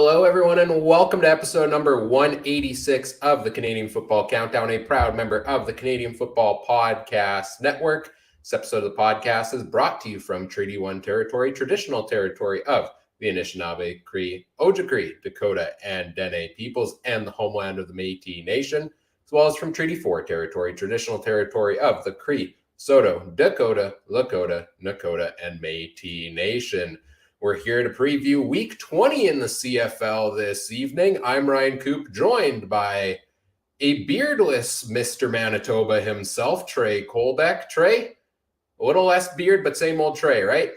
Hello, everyone, and welcome to episode number 186 of the Canadian Football Countdown, a proud member of the Canadian Football Podcast Network. This episode of the podcast is brought to you from Treaty 1 territory, traditional territory of the Anishinaabe, Cree, Ojibwe, Dakota, and Dene peoples, and the homeland of the Métis Nation, as well as from Treaty 4 territory, traditional territory of the Cree, Saulteaux, Dakota, Lakota, Nakota, and Métis Nation. We're here to preview Week 20 in the CFL this evening. I'm Ryan Coop, joined by a beardless Mr. Manitoba himself, Trey Colbeck. Trey, a little less beard, but same old Trey, right?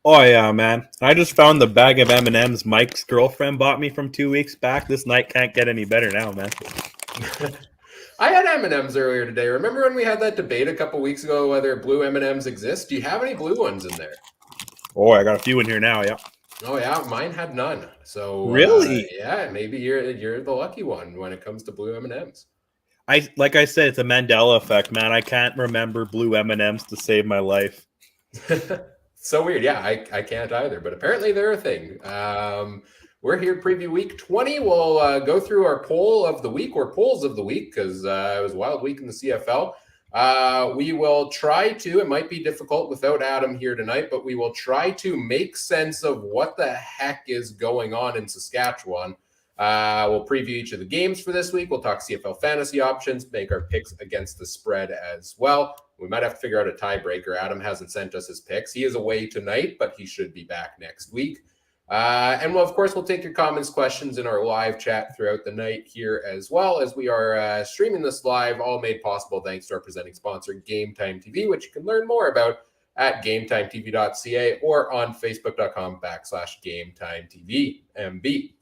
Oh, yeah, man. I just found the bag of M&Ms Mike's girlfriend bought me from 2 weeks back. This night can't get any better now, man. I had M&Ms earlier today. Remember when we had that debate a couple weeks ago whether blue M&Ms exist? Do you have any blue ones in there? Oh, I got a few in here now, yeah. Oh, yeah, mine had none. So really? Yeah, maybe you're the lucky one when it comes to blue M&Ms. Like I said, it's a Mandela effect, man. I can't remember blue M&Ms to save my life. So weird. Yeah, I can't either, but apparently they're a thing. We're here to preview Week 20. We'll go through our poll of the week or polls of the week because it was a wild week in the CFL. We will try to, it might be difficult without Adam here tonight, but we will try to make sense of what the heck is going on in Saskatchewan. We'll preview each of the games for this week. We'll talk CFL fantasy options, make our picks against the spread as well. We might have to figure out a tiebreaker. Adam hasn't sent us his picks. He is away tonight, but he should be back next week. And of course, we'll take your comments, questions in our live chat throughout the night here as well, as we are streaming this live, all made possible thanks to our presenting sponsor, Game Time TV, which you can learn more about at GameTimeTV.ca or on Facebook.com/GameTimeTVMB.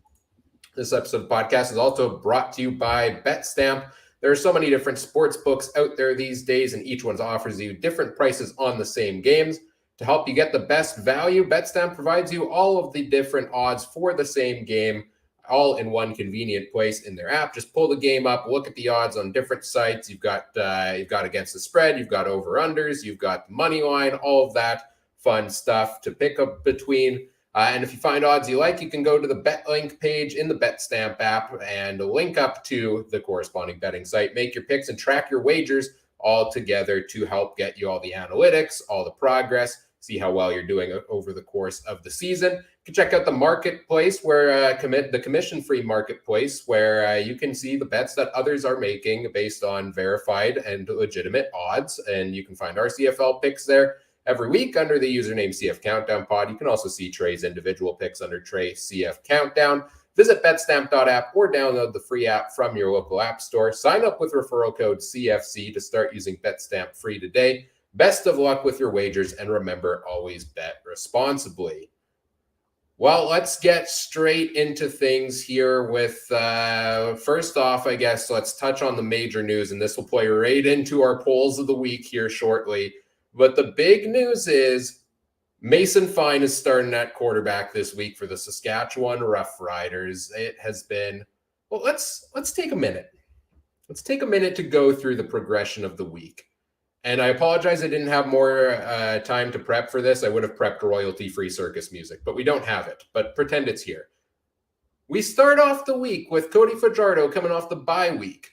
This episode of the podcast is also brought to you by Betstamp. There are so many different sports books out there these days, and each one offers you different prices on the same games. To help you get the best value, Betstamp provides you all of the different odds for the same game, all in one convenient place in their app. Just pull the game up, look at the odds on different sites. You've got against the spread, you've got over-unders, you've got the money line, all of that fun stuff to pick up between. And if you find odds you like, you can go to the BetLink page in the Betstamp app and link up to the corresponding betting site. Make your picks and track your wagers all together to help get you all the analytics, all the progress, see how well you're doing over the course of the season. You can check out the marketplace where the commission-free marketplace where you can see the bets that others are making based on verified and legitimate odds. And you can find our CFL picks there every week under the username CF Countdown Pod. You can also see Trey's individual picks under Trey CF Countdown. Visit betstamp.app or download the free app from your local app store. Sign up with referral code CFC to start using Betstamp free today. Best of luck with your wagers, and remember, always bet responsibly. Well, let's get straight into things here with, first off, I guess, let's touch on the major news, and this will play right into our polls of the week here shortly. But the big news is Mason Fine is starting at quarterback this week for the Saskatchewan Roughriders. It has been, well, let's take a minute. Let's take a minute to go through the progression of the week. And I apologize I didn't have more time to prep for this. I would have prepped royalty-free circus music, but we don't have it. But pretend it's here. We start off the week with Cody Fajardo coming off the bye week.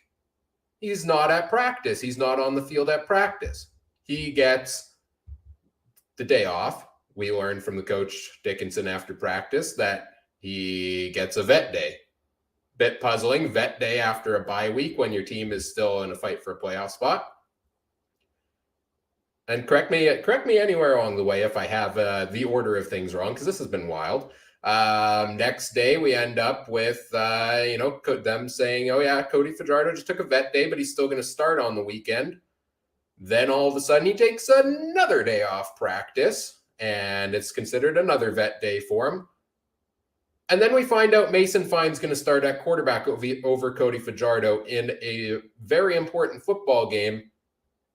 He's not at practice. He's not on the field at practice. He gets the day off. We learned from the coach Dickinson after practice that he gets a vet day. Bit puzzling, vet day after a bye week when your team is still in a fight for a playoff spot. And correct me anywhere along the way if I have the order of things wrong, because this has been wild. Next day, we end up with, them saying, oh, yeah, Cody Fajardo just took a vet day, but he's still going to start on the weekend. Then all of a sudden, he takes another day off practice, and it's considered another vet day for him. And then we find out Mason Fine's going to start at quarterback over Cody Fajardo in a very important football game.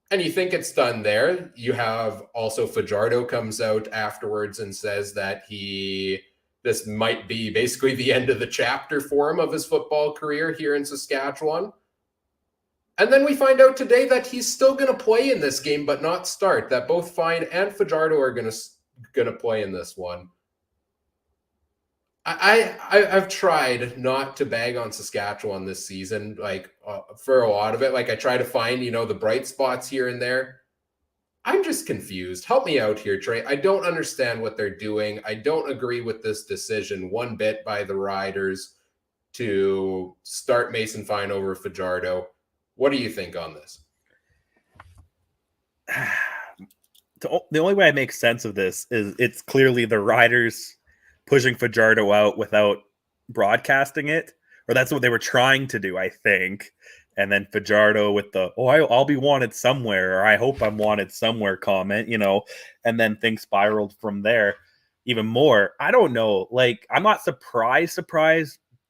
And you think it's done there. You have also Fajardo comes out afterwards and says that this might be basically the end of the chapter for him of his football career here in Saskatchewan. And then we find out today that he's still going to play in this game, but not start, that both Fine and Fajardo are going to play in this one. I've tried not to bag on Saskatchewan this season, for a lot of it. Like I try to find, the bright spots here and there. I'm just confused. Help me out here, Trey. I don't understand what they're doing. I don't agree with this decision one bit by the Riders to start Mason Fine over Fajardo. What do you think on this? The only way I make sense of this is it's clearly the Riders pushing Fajardo out without broadcasting it, or that's what they were trying to do, I think. And then Fajardo with the, I'll be wanted somewhere, or I hope I'm wanted somewhere comment, and then things spiraled from there even more. I don't know. Like, I'm not surprised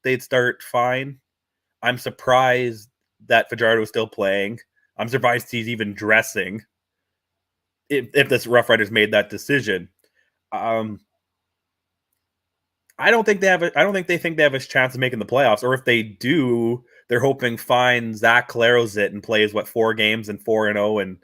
they'd start Fine. I'm surprised that Fajardo is still playing. I'm surprised he's even dressing. If this Roughriders made that decision, I don't think they think they have a chance of making the playoffs. Or if they do, they're hoping Fine Zach Collaros it and plays 4 games and 4-0 and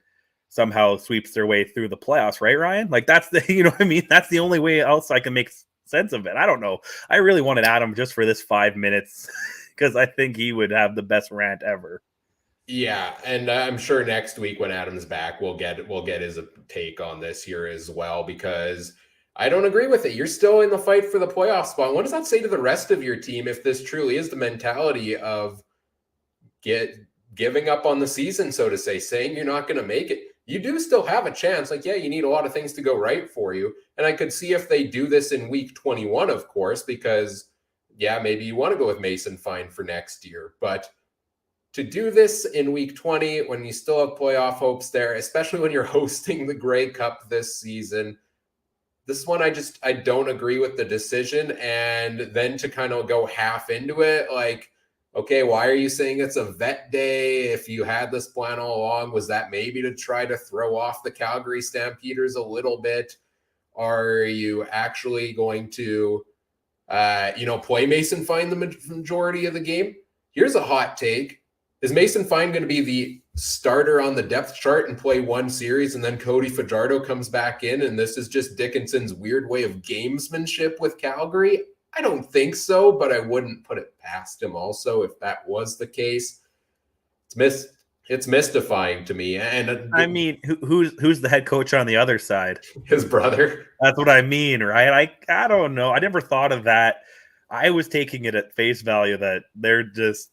somehow sweeps their way through the playoffs, right, Ryan? Like that's the what I mean. That's the only way else I can make sense of it. I don't know. I really wanted Adam just for this 5 minutes because I think he would have the best rant ever. Yeah, and I'm sure next week when Adam's back, we'll get his take on this here as well, because I don't agree with it. You're still in the fight for the playoff spot. What does that say to the rest of your team if this truly is the mentality of giving up on the season, so to say, saying you're not going to make it? You do still have a chance. You need a lot of things to go right for you. And I could see if they do this in week 21, of course, because, maybe you want to go with Mason Fine for next year. But to do this in week 20 when you still have playoff hopes there, especially when you're hosting the Grey Cup this season, this one I don't agree with the decision. And then to kind of go half into it, okay, why are you saying it's a vet day? If you had this plan all along, was that maybe to try to throw off the Calgary Stampeders a little bit? Are you actually going to, play Mason Fine the majority of the game? Here's a hot take. Is Mason Fine going to be the starter on the depth chart and play 1 series and then Cody Fajardo comes back in and this is just Dickinson's weird way of gamesmanship with Calgary? I don't think so, but I wouldn't put it past him also if that was the case. It's mystifying to me. And I mean, who's the head coach on the other side? His brother. That's what I mean, right? I don't know. I never thought of that. I was taking it at face value that they're just,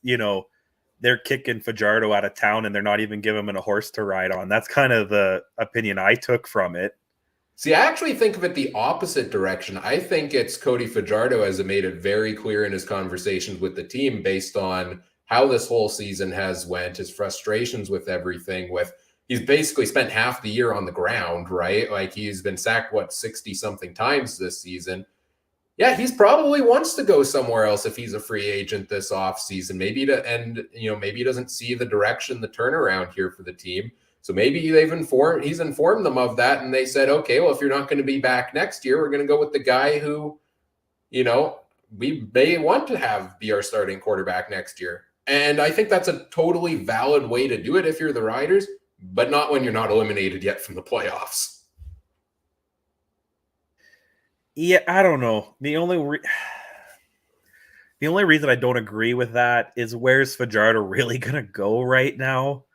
they're kicking Fajardo out of town and they're not even giving him a horse to ride on. That's kind of the opinion I took from it. See, I actually think of it the opposite direction. I think it's Cody Fajardo has made it very clear in his conversations with the team based on how this whole season has went, his frustrations with everything. He's basically spent half the year on the ground, right? He's been sacked, 60-something times this season. Yeah, he's probably wants to go somewhere else if he's a free agent this offseason. Maybe he doesn't see the direction, the turnaround here for the team. So maybe he's informed them of that, and they said, okay, well, if you're not going to be back next year, we're going to go with the guy who, we may want to have be our starting quarterback next year. And I think that's a totally valid way to do it if you're the Riders, but not when you're not eliminated yet from the playoffs. Yeah, I don't know. The only reason I don't agree with that is where's Fajardo really going to go right now?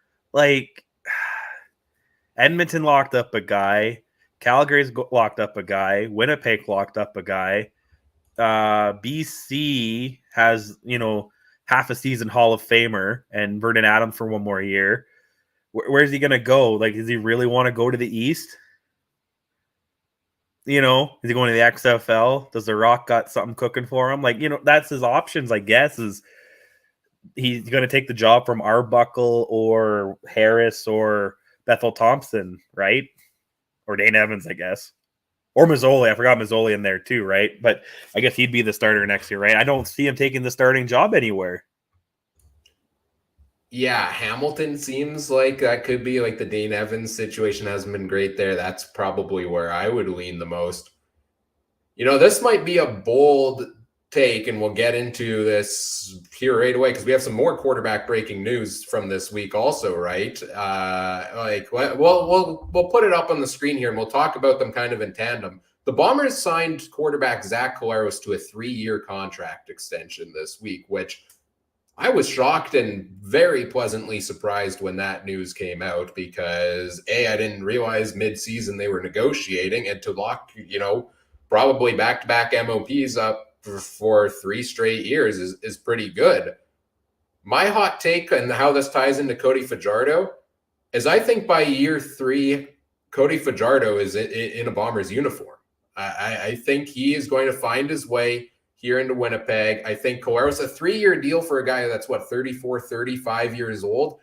Edmonton locked up a guy. Calgary's locked up a guy. Winnipeg locked up a guy. BC has, half a season Hall of Famer and Vernon Adams for 1 more year. Where's he going to go? Does he really want to go to the East? Is he going to the XFL? Does The Rock got something cooking for him? That's his options, I guess, is he's going to take the job from Arbuckle or Harris or Bethel Thompson, right? Or Dane Evans, I guess. Or Mazzoli. I forgot Mazzoli in there too, right? But I guess he'd be the starter next year, right? I don't see him taking the starting job anywhere. Yeah, Hamilton seems like that could be the Dane Evans situation hasn't been great there. That's probably where I would lean the most. This might be a bold take, and we'll get into this here right away because we have some more quarterback breaking news from this week also, right? We'll put it up on the screen here and we'll talk about them kind of in tandem. The Bombers signed quarterback Zach Collaros to a 3-year contract extension this week, which I was shocked and very pleasantly surprised when that news came out because I didn't realize mid-season they were negotiating, and to lock, probably back-to-back MOPs up for 3 straight years is pretty good. My hot take and how this ties into Cody Fajardo is I think by year 3, Cody Fajardo is in a Bombers uniform. I think he is going to find his way here into Winnipeg. I think Collaros, a 3-year deal for a guy that's 34, 35 years old.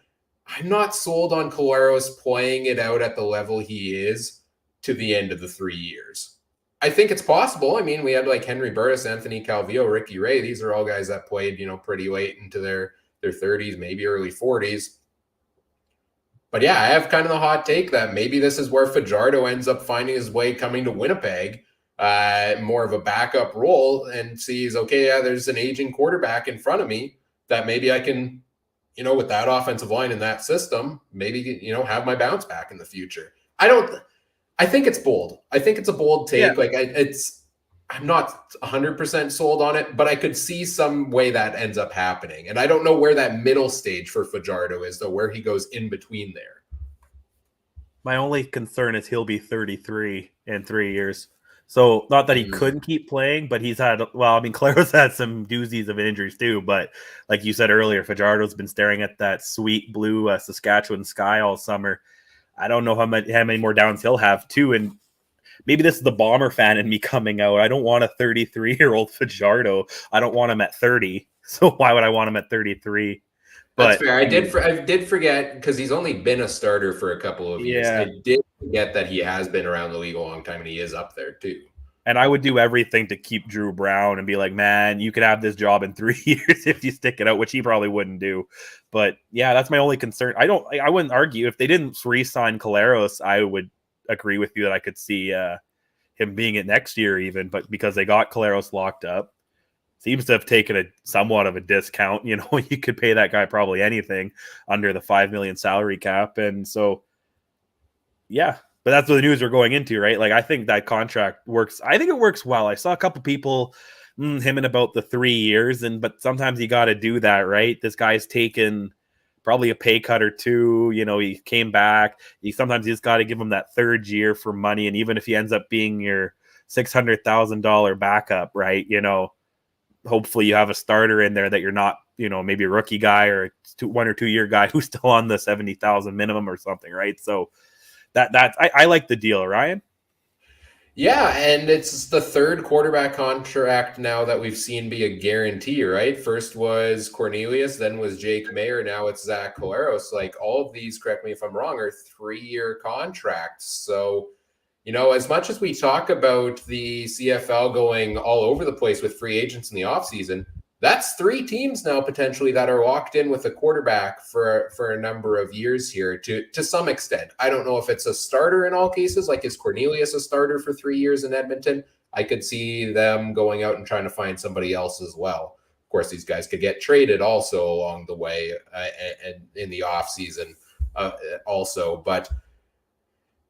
I'm not sold on Collaros playing it out at the level he is to the end of the 3 years. I think it's possible. I mean, we had like Henry Burris, Anthony Calvillo, Ricky Ray. These are all guys that played, pretty late into their 30s, maybe early 40s. But yeah, I have kind of the hot take that maybe this is where Fajardo ends up finding his way coming to Winnipeg, more of a backup role, and sees, okay, yeah, there's an aging quarterback in front of me that maybe I can, with that offensive line in that system, maybe, have my bounce back in the future. I think it's bold. I think it's a bold take. Yeah. I'm not 100% sold on it, but I could see some way that ends up happening. And I don't know where that middle stage for Fajardo is, though, where he goes in between there. My only concern is he'll be 33 in 3 years. So not that he couldn't keep playing, but he's had, Collaros had some doozies of injuries too. But like you said earlier, Fajardo's been staring at that sweet blue Saskatchewan sky all summer. I don't know how many more downs he'll have too. And maybe this is the Bomber fan in me coming out. I don't want a 33-year-old Fajardo. I don't want him at 30. So why would I want him at 33? That's fair. I did forget, because he's only been a starter for a couple of years. I did forget that he has been around the league a long time, and he is up there too. And I would do everything to keep Drew Brown and be like, man, you could have this job in 3 years if you stick it out, which he probably wouldn't do. But yeah, that's my only concern. I wouldn't argue if they didn't re-sign Collaros. I would agree with you that I could see him being it next year even, but because they got Collaros locked up, seems to have taken somewhat of a discount. You could pay that guy probably anything under the $5 million salary cap. And so, yeah, but that's what the news we're going into, right? Like, I think that contract works. I think it works well. I saw a couple people him in about the 3 years, but sometimes you got to do that, right? This guy's taken probably a pay cut or two. He came back. Sometimes you just got to give him that 3rd year for money. And even if he ends up being your $600,000 backup, right? Hopefully you have a starter in there that you're not, maybe a rookie guy or 1 or 2 year guy who's still on the 70,000 minimum or something, right? So I like the deal, Ryan. Yeah, and it's the 3rd quarterback contract now that we've seen be a guarantee, right? First was Cornelius, then was Jake Mayer, now it's Zach Collaros. Like, all of these, correct me if I'm wrong, are 3-year contracts. So, as much as we talk about the CFL going all over the place with free agents in the offseason, that's 3 teams now potentially that are locked in with a quarterback for a number of years here to some extent. I don't know if it's a starter in all cases, like is Cornelius a starter for 3 years in Edmonton? I could see them going out and trying to find somebody else as well. Of course, these guys could get traded also along the way and in the offseason also. But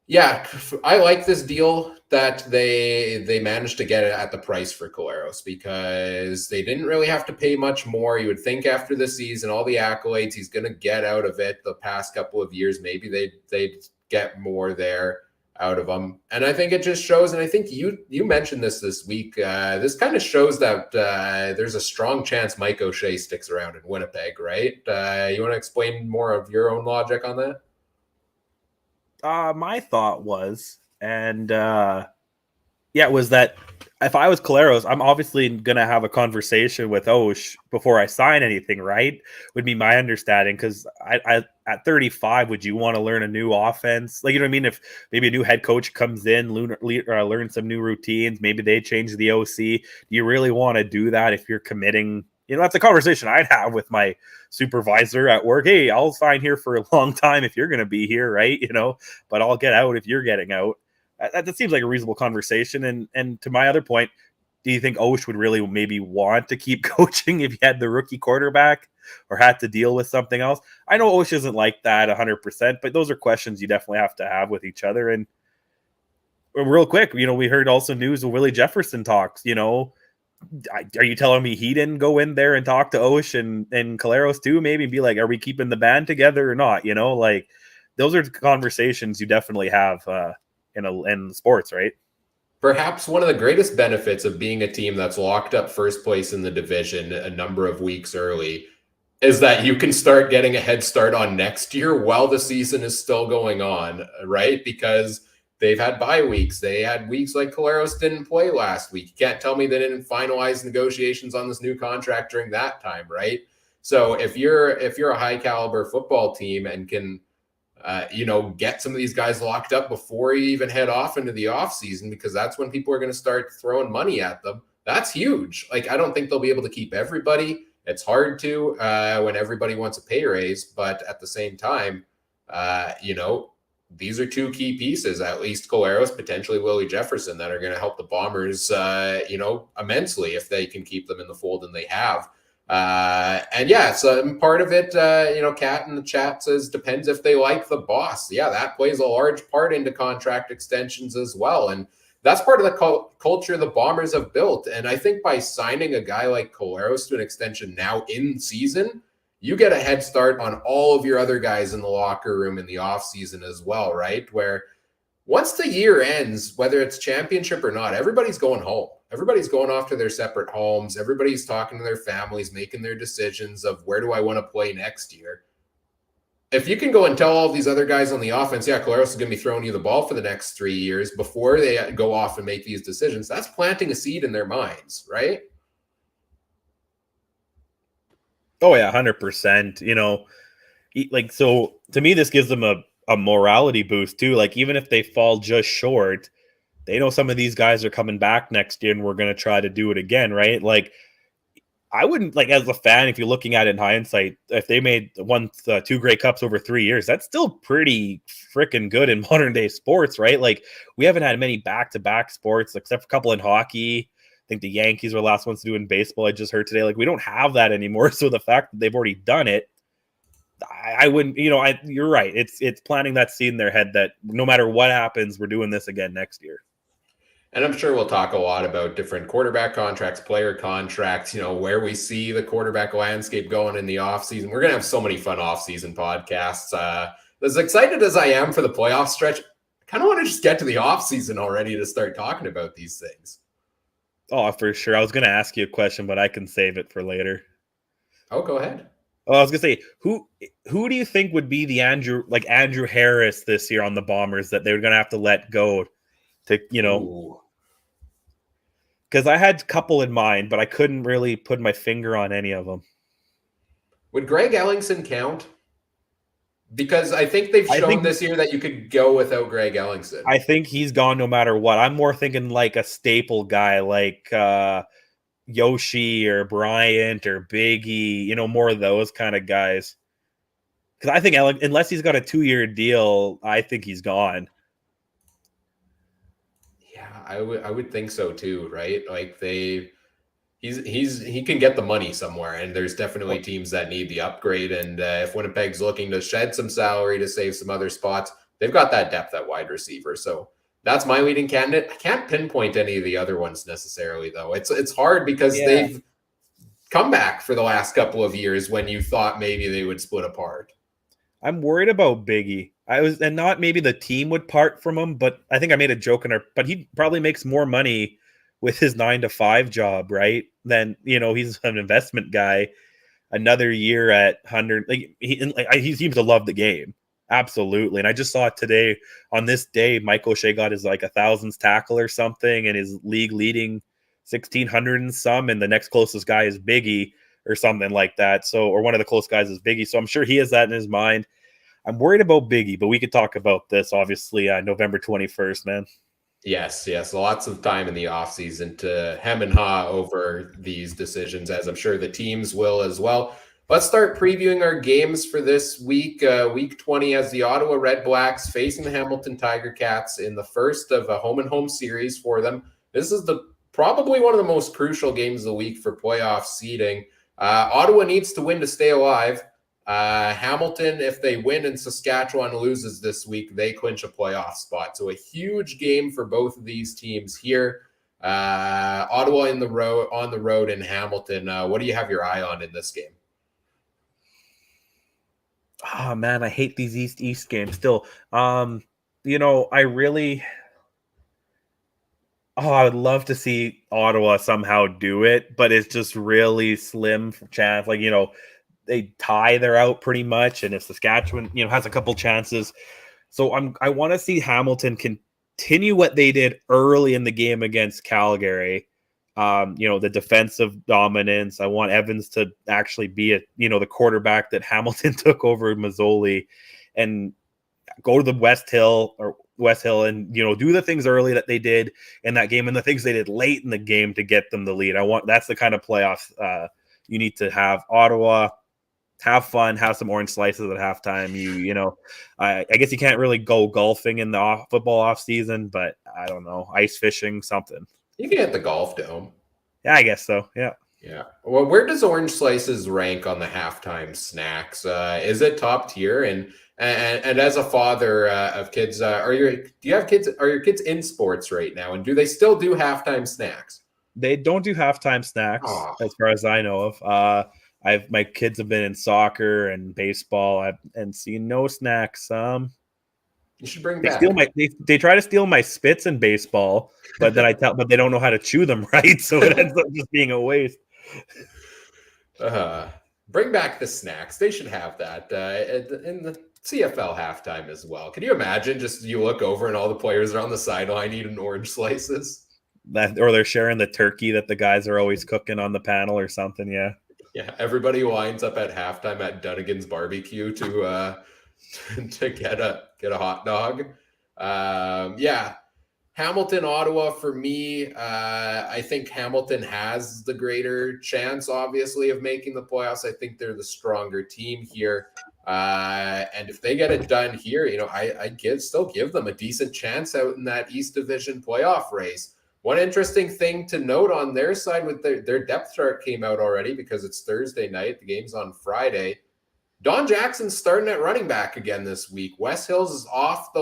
yeah, I like this deal that they managed to get it at the price for Collaros, because they didn't really have to pay much more. You would think after the season, all the accolades he's going to get out of it the past couple of years, maybe they'd get more there out of him. And I think it just shows, and I think you mentioned this week, this kind of shows that there's a strong chance Mike O'Shea sticks around in Winnipeg, right? You want to explain more of your own logic on that? My thought was, was that if I was Collaros, I'm obviously going to have a conversation with Osh before I sign anything, right? Would be my understanding, because I at 35, would you want to learn a new offense? Like, you know what I mean? If maybe a new head coach comes in, learn some new routines, maybe they change the OC. Do you really want to do that if you're committing? That's a conversation I'd have with my supervisor at work. Hey, I'll sign here for a long time if you're going to be here, right? But I'll get out if you're getting out. That seems like a reasonable conversation. And to my other point, do you think Osh would really maybe want to keep coaching if he had the rookie quarterback or had to deal with something else? I know Osh isn't like that 100%, but those are questions you definitely have to have with each other. And real quick, we heard also news of Willie Jefferson talks. Are you telling me he didn't go in there and talk to Osh and Collaros too? Maybe be like, are we keeping the band together or not? Like those are conversations you definitely have in sports, right? Perhaps one of the greatest benefits of being a team that's locked up first place in the division a number of weeks early is that you can start getting a head start on next year while the season is still going on, right? Because they've had bye weeks. They had weeks like Collaros didn't play last week. You can't tell me they didn't finalize negotiations on this new contract during that time, right? So if you're a high caliber football team and can get some of these guys locked up before you even head off into the offseason, because that's when people are going to start throwing money at them. That's huge. Like, I don't think they'll be able to keep everybody. It's hard to when everybody wants a pay raise, but at the same time, these are two key pieces, at least Collaros, potentially Willie Jefferson, that are going to help the Bombers, immensely if they can keep them in the fold, and they have. So part of it, Kat in the chat says, depends if they like the boss. Yeah, that plays a large part into contract extensions as well. And that's part of the culture the Bombers have built. And I think by signing a guy like Collaros to an extension now in season, you get a head start on all of your other guys in the locker room in the offseason as well, right? Where once the year ends, whether it's championship or not, everybody's going home. Everybody's going off to their separate homes. Everybody's talking to their families, making their decisions of where do I want to play next year. If you can go and tell all these other guys on the offense, yeah, Collaros is going to be throwing you the ball for the next 3 years before they go off and make these decisions, that's planting a seed in their minds, right? Oh, yeah, 100%. So to me, this gives them a morality boost too. Like, even if they fall just short, they know some of these guys are coming back next year and we're going to try to do it again, right? Like, I wouldn't, like, as a fan, if you're looking at it in hindsight, if they made two Grey Cups over 3 years, that's still pretty freaking good in modern day sports, right? Like, we haven't had many back-to-back sports, except for a couple in hockey. I think the Yankees were the last ones to do in baseball. I just heard today, like, we don't have that anymore. So the fact that they've already done it, I wouldn't, you're right. It's planting that seed in their head that no matter what happens, we're doing this again next year. And I'm sure we'll talk a lot about different quarterback contracts, player contracts, where we see the quarterback landscape going in the offseason. We're going to have so many fun offseason podcasts. As excited as I am for the playoff stretch, I kind of want to just get to the offseason already to start talking about these things. Oh, for sure. I was going to ask you a question, but I can save it for later. Oh, go ahead. Oh, I was going to say, who do you think would be the Andrew Harris this year on the Bombers that they're going to have to let go to, because I had a couple in mind, but I couldn't really put my finger on any of them. Would Greg Ellingson count? Because I think they've shown this year that you could go without Greg Ellingson. I think he's gone no matter what. I'm more thinking like a staple guy like Yoshi or Bryant or Biggie, more of those kind of guys. Because I think unless he's got a 2-year deal, I think he's gone. I would think so too, right? Like he can get the money somewhere, and there's definitely teams that need the upgrade. And if Winnipeg's looking to shed some salary to save some other spots, they've got that depth at wide receiver. So that's my leading candidate. I can't pinpoint any of the other ones necessarily, though. It's hard because they've come back for the last couple of years when you thought maybe they would split apart. I'm worried about Biggie. And not maybe the team would part from him, but I think I made a joke but he probably makes more money with his 9-to-5 job, right? Then, he's an investment guy. Another year at 100, he seems to love the game. Absolutely. And I just saw it today on this day, Mike O'Shea got his 1,000th tackle or something, and his league leading 1,600 and some, and the next closest guy is Biggie or something like that. So, or one of the close guys is Biggie. So I'm sure he has that in his mind. I'm worried about Biggie, but we could talk about this obviously November 21st, man. Yes. Lots of time in the offseason to hem and haw over these decisions, as I'm sure the teams will as well. Let's start previewing our games for this week. Week 20 has the Ottawa Redblacks facing the Hamilton Tiger Cats in the first of a home-and-home series for them. This is probably one of the most crucial games of the week for playoff seeding. Ottawa needs to win to stay alive. Hamilton, if they win and Saskatchewan loses this week, they clinch a playoff spot. So a huge game for both of these teams here. Ottawa on the road in Hamilton. What do you have your eye on in this game? Oh man, I hate these East games still. I really I would love to see Ottawa somehow do it, but it's just really slim chance. Like, they tie, they're out pretty much. And if Saskatchewan, has a couple chances. So I want to see Hamilton continue what they did early in the game against Calgary. The defensive dominance. I want Evans to actually be the quarterback that Hamilton took over Mazzoli, and go to the West Hill and do the things early that they did in that game and the things they did late in the game to get them the lead. That's the kind of playoffs you need to have. Ottawa, have fun, have some orange slices at halftime. I guess you can't really go golfing in the football off season, but I don't know, ice fishing, something. You can hit the golf dome. Yeah, I guess so. Yeah. Yeah. Well, where does orange slices rank on the halftime snacks? Is it top tier? And as a father of kids, are your kids in sports right now? And do they still do halftime snacks? They don't do halftime snacks, as far as I know of. My kids have been in soccer and baseball and seen no snacks. You should bring they back. They try to steal my spits in baseball, but then but they don't know how to chew them right, so it ends up just being a waste. Bring back the snacks. They should have that in the CFL halftime as well. Can you imagine? Just you look over and all the players are on the sideline eating orange slices. Or they're sharing the turkey that the guys are always cooking on the panel or something. Yeah. Yeah. Everybody winds up at halftime at Dunnigan's barbecue to get a hot dog. Hamilton, Ottawa, for me, I think Hamilton has the greater chance, obviously, of making the playoffs. I think they're the stronger team here. And if they get it done here, I still give them a decent chance out in that East Division playoff race. One interesting thing to note on their side with their depth chart came out already because it's Thursday night. The game's on Friday. Don Jackson's starting at running back again this week. Wes Hills is off the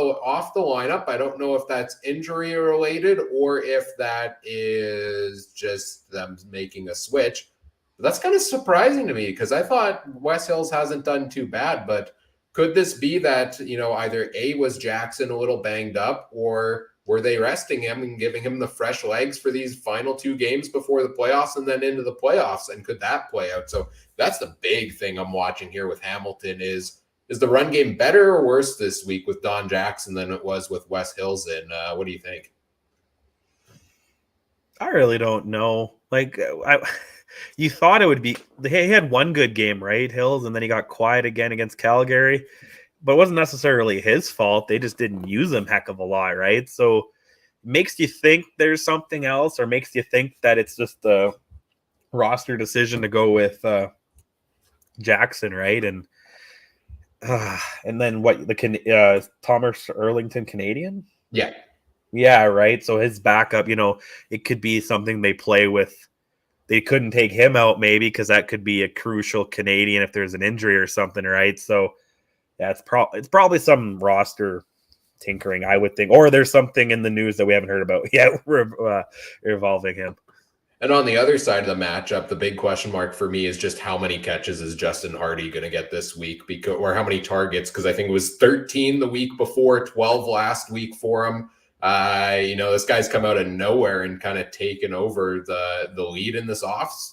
lineup. I don't know if that's injury related or if that is just them making a switch. But that's kind of surprising to me because I thought Wes Hills hasn't done too bad. But could this be that, either A, was Jackson a little banged up, or were they resting him and giving him the fresh legs for these final two games before the playoffs and then into the playoffs? And could that play out? So that's the big thing I'm watching here with Hamilton is the run game better or worse this week with Don Jackson than it was with Wes Hills? And what do you think? I really don't know. You thought it would be – he had one good game, right, Hills? And then he got quiet again against Calgary. But it wasn't necessarily his fault. They just didn't use him heck of a lot, right? So it makes you think there's something else, or makes you think that it's just the roster decision to go with Jackson, right? And then what, Thomas Erlington Canadian? Yeah, right? So his backup, it could be something they play with. They couldn't take him out maybe because that could be a crucial Canadian if there's an injury or something, right? So yeah, it's probably some roster tinkering, I would think. Or there's something in the news that we haven't heard about yet revolving him. And on the other side of the matchup, the big question mark for me is just how many catches is Justin Hardy going to get this week, or how many targets? Because I think it was 13 the week before, 12 last week for him. This guy's come out of nowhere and kind of taken over the lead in this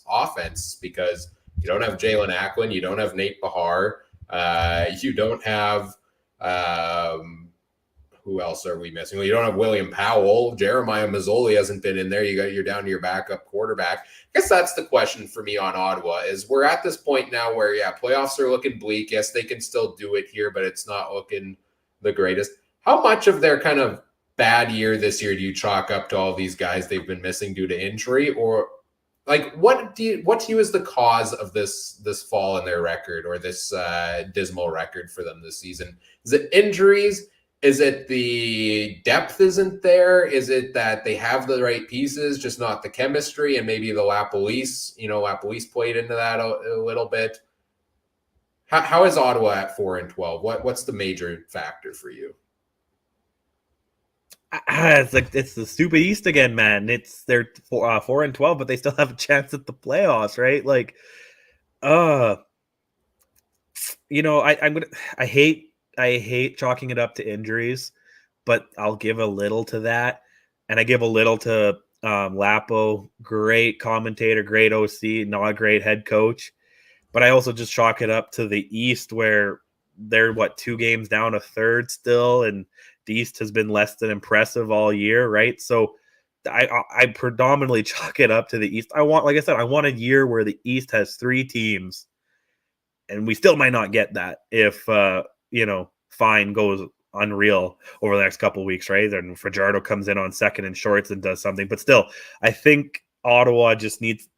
offense because you don't have Jalen Acklin, you don't have Nate Bahar, you don't have who else are we missing? Well, you don't have William Powell. Jeremiah Mazzoli hasn't been in there. You're down to your backup quarterback. I guess that's the question for me on Ottawa is we're at this point now where, playoffs are looking bleak. Yes, they can still do it here, but it's not looking the greatest. How much of their kind of bad year this year do you chalk up to all these guys they've been missing due to injury? Or what to you is the cause of this fall in their record or this dismal record for them this season? Is it injuries? Is it the depth isn't there? Is it that they have the right pieces, just not the chemistry, and maybe the LaPolice played into that a little bit? How is Ottawa at 4-12? What's the major factor for you? It's the stupid East again, man. They're 4-12, but they still have a chance at the playoffs, right? Like, I hate chalking it up to injuries, but I'll give a little to that, and I give a little to Lapo. Great commentator, great OC, not a great head coach, but I also just chalk it up to the East, where they're 2 games down a third still, and the East has been less than impressive all year, right? So I predominantly chalk it up to the East. Like I said, I want a year where the East has 3 teams, and we still might not get that if Fine goes unreal over the next couple of weeks, right? And Fajardo comes in on second and shorts and does something, but still, I think Ottawa just needs.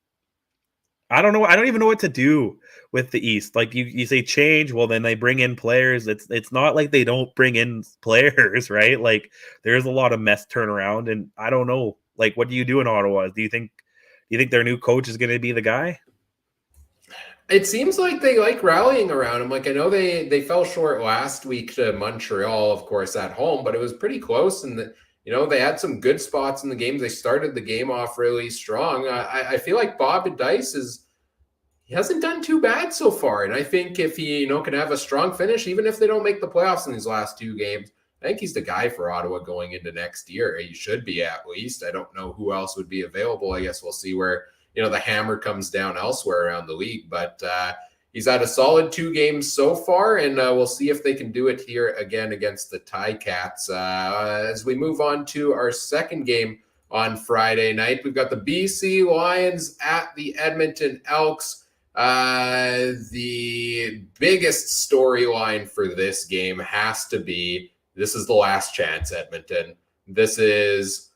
I don't know. I don't even know what to do with the East. Like you say change, well then they bring in players. It's not like they don't bring in players, right? Like there's a lot of mess turnaround, and I don't know. Like what do you do in Ottawa? Do you think their new coach is going to be the guy? It seems like they like rallying around him. Like I know they fell short last week to Montreal, of course, at home, but it was pretty close, and they had some good spots in the games. They started the game off really strong. I feel like Bob Dice he hasn't done too bad so far, and I think if he can have a strong finish, even if they don't make the playoffs in these last 2 games, I think he's the guy for Ottawa going into next year. He should be at least. I don't know who else would be available. I guess we'll see where the hammer comes down elsewhere around the league, but he's had a solid 2 games so far, and we'll see if they can do it here again against the Ticats. As we move on to our second game on Friday night, we've got the BC Lions at the Edmonton Elks. The biggest storyline for this game has to be, this is the last chance, Edmonton. This is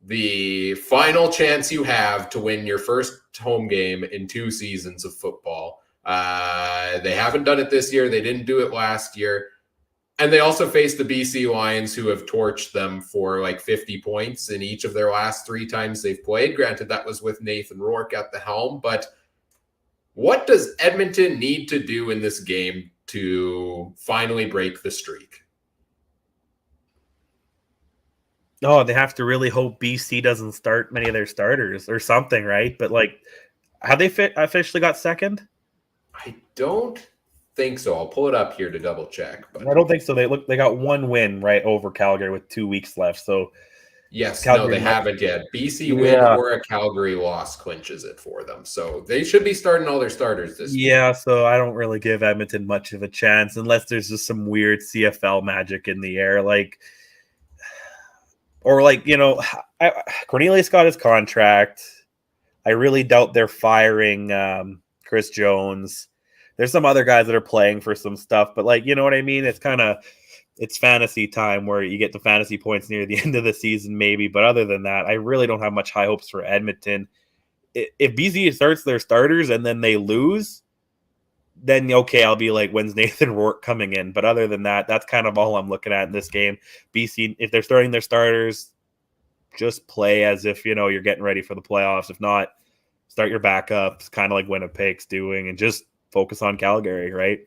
the final chance you have to win your first home game in 2 seasons of football. They haven't done it this year. They didn't do it last year. And they also face the BC Lions, who have torched them for 50 points in each of their last 3 times they've played. Granted, that was with Nathan Rourke at the helm. But what does Edmonton need to do in this game to finally break the streak? Oh, they have to really hope BC doesn't start many of their starters or something, right? But have they officially got second? I don't think so. I'll pull it up here to double check. But I don't think so. They got 1 win right over Calgary with 2 weeks left. So yes, Calgary, no, they haven't yet. BC win or a Calgary loss clinches it for them. So they should be starting all their starters this week. So I don't really give Edmonton much of a chance unless there's just some weird CFL magic in the air. Cornelius got his contract. I really doubt they're firing Chris Jones. There's some other guys that are playing for some stuff, but you know what I mean? It's fantasy time where you get the fantasy points near the end of the season, maybe. But other than that, I really don't have much high hopes for Edmonton. If BC starts their starters and then they lose, then okay, I'll be like, when's Nathan Rourke coming in? But other than that, that's kind of all I'm looking at in this game. BC, if they're starting their starters, just play as if, you're getting ready for the playoffs. If not, start your backups, kind of like Winnipeg's doing, and just focus on Calgary, right?